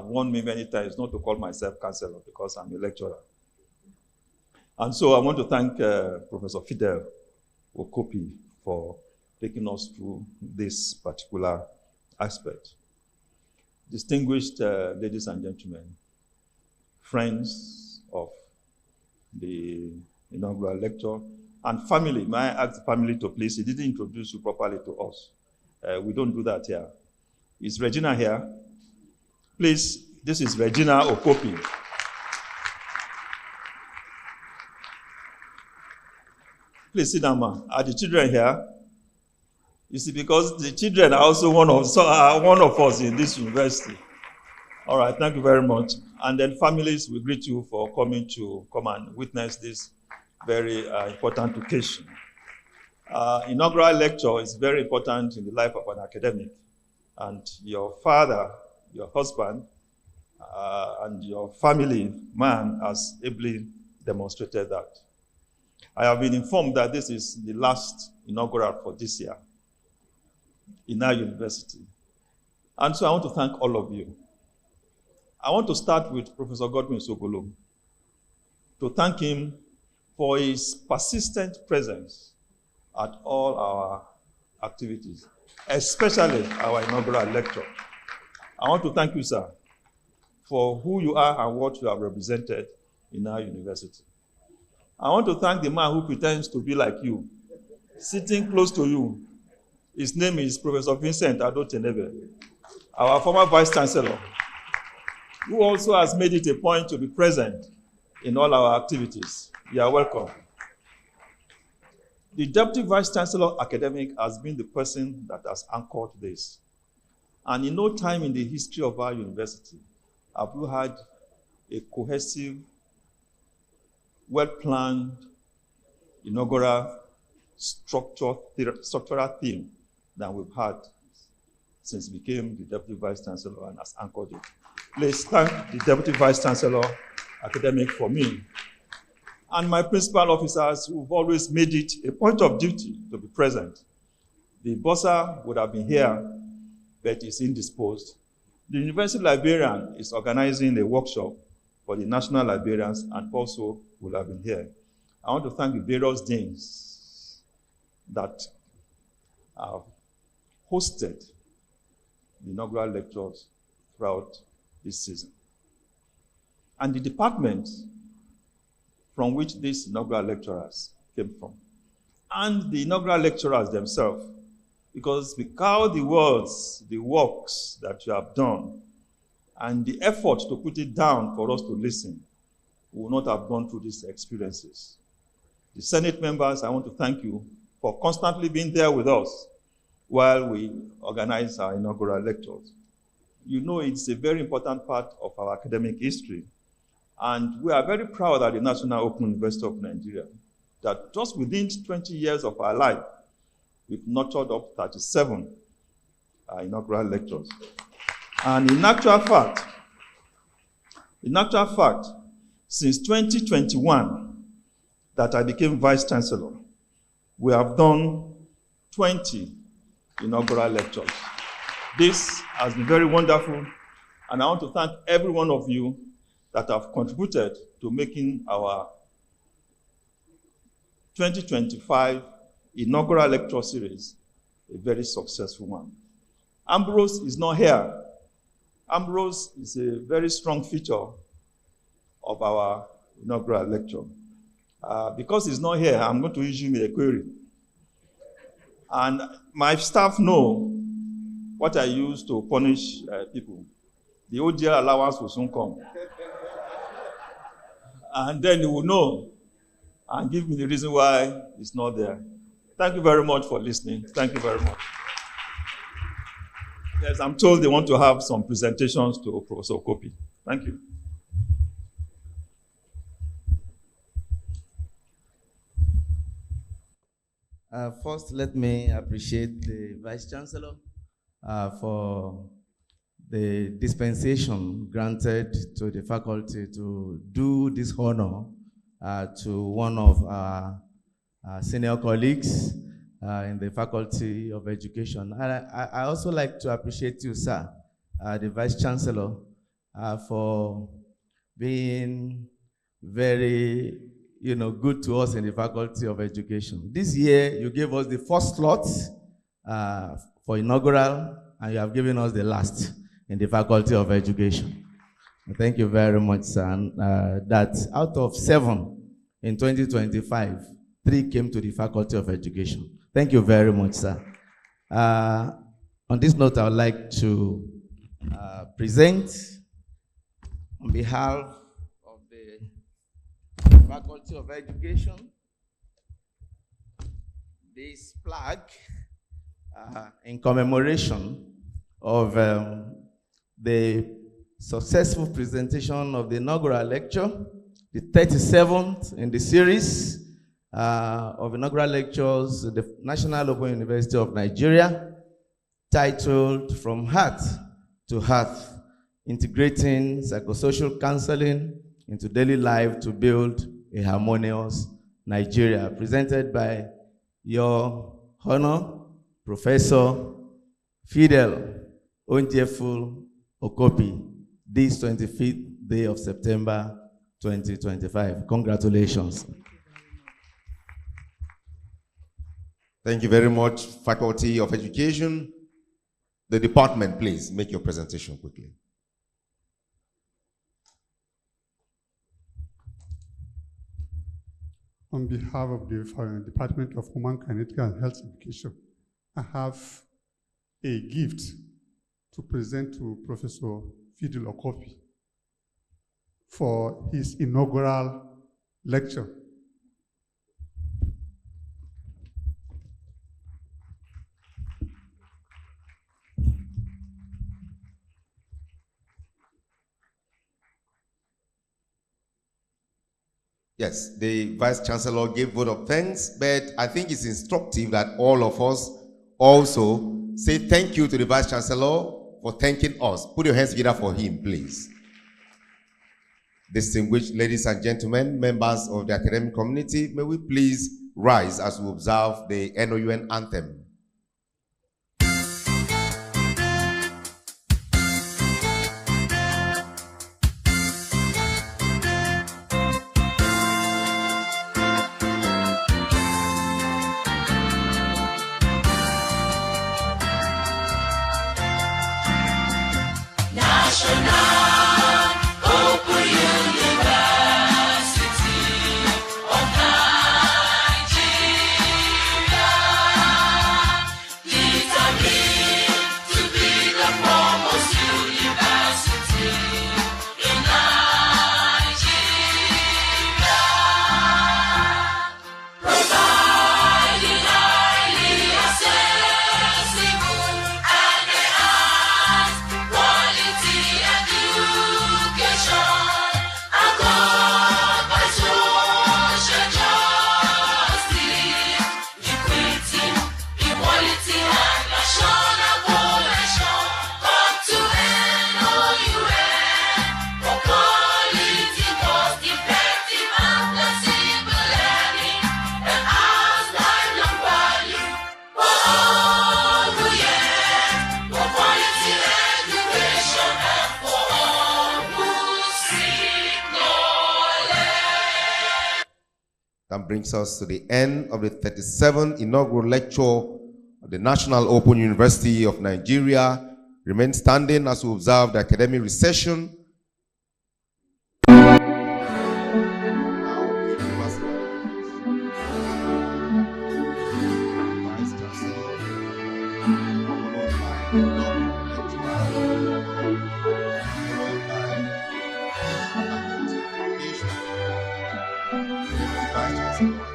warned me many times not to call myself counselor because I'm a lecturer. And so I want to thank Professor Fidel Okopi for taking us through this particular aspect. Distinguished ladies and gentlemen, friends of the inaugural lecture, and family. May I ask the family to please, he didn't introduce you properly to us. We don't do that here. Is Regina here? Please, this is Regina Okopi. Please sit down, ma. Are the children here? You see, because the children are also one of us in this university. All right, thank you very much. And then families, we greet you for coming to come and witness this very important occasion. Inaugural lecture is very important in the life of an academic. And your father, your husband, and your family man has ably demonstrated that. I have been informed that this is the last inaugural for this year in our university. And so I want to thank all of you. I want to start with Professor Godwin Sogolo to thank him for his persistent presence at all our activities, especially our inaugural lecture. I want to thank you, sir, for who you are and what you have represented in our university. I want to thank the man who pretends to be like you, sitting close to you. His name is Professor Vincent Adotenebe, our former Vice Chancellor, who also has made it a point to be present in all our activities. You are welcome. The Deputy Vice Chancellor Academic has been the person that has anchored this. And in no time in the history of our university have we had a cohesive, well-planned inaugural structural theme than we've had since he became the Deputy Vice Chancellor and has anchored it. Please thank the Deputy Vice Chancellor, academic, for me, and my principal officers who've always made it a point of duty to be present. The bursar would have been here, but is indisposed. The university librarian is organizing a workshop for the national librarians and also will have been here. I want to thank the various deans that have hosted the inaugural lectures throughout this season. And the departments from which these inaugural lecturers came from. And the inaugural lecturers themselves, because without the words, the works that you have done, and the effort to put it down for us to listen, we would not have gone through these experiences. The Senate members, I want to thank you for constantly being there with us while we organize our inaugural lectures. You know it's a very important part of our academic history. And we are very proud at the National Open University of Nigeria that just within 20 years of our life, we've nurtured up 37 inaugural lectures. And in actual fact, since 2021 that I became Vice Chancellor, we have done 20 inaugural lectures. This has been very wonderful, and I want to thank every one of you that have contributed to making our 2025 inaugural lecture series a very successful one. Ambrose is not here. Ambrose is a very strong feature of our inaugural lecture. Because he's not here, I'm going to issue him a query. And my staff know what I use to punish people. The ODL allowance will soon come. And then he will know and give me the reason why it's not there. Thank you very much for listening. Thank you very much. Yes, I'm told they want to have some presentations to Professor Okopi. Thank you. First, let me appreciate the Vice Chancellor for the dispensation granted to the faculty to do this honor to one of our senior colleagues in the Faculty of Education. I also like to appreciate you, sir, the Vice Chancellor, for being very good to us in the Faculty of Education. This year, you gave us the first slot for inaugural, and you have given us the last in the Faculty of Education. Thank you very much, sir. And, that out of 7 in 2025, 3 came to the Faculty of Education. Thank you very much, sir. On this note, I would like to present on behalf of the Faculty of Education this plaque in commemoration of the successful presentation of the inaugural lecture, the 37th in the series of inaugural lectures at the National Open University of Nigeria, titled From Hearth to Hearth, Integrating Psychosocial Counseling into Daily Life to Build a Harmonious Nigeria, presented by Your Honor, Professor Fidel Onjefu Okopi, this 25th day of September 2025. Congratulations. Thank you very much, Faculty of Education. The department, please, make your presentation quickly. On behalf of the Department of Human Kinetic and Health Education, I have a gift to present to Professor Fidel Okopi for his inaugural lecture. Yes, the Vice Chancellor gave vote of thanks, but I think it's instructive that all of us also say thank you to the Vice Chancellor for thanking us. Put your hands together for him, please. Distinguished ladies and gentlemen, members of the academic community, may we please rise as we observe the NOUN anthem. That brings us to the end of the 37th Inaugural Lecture of the National Open University of Nigeria. Remain standing as we observe the academic recession. Vice Chancellor.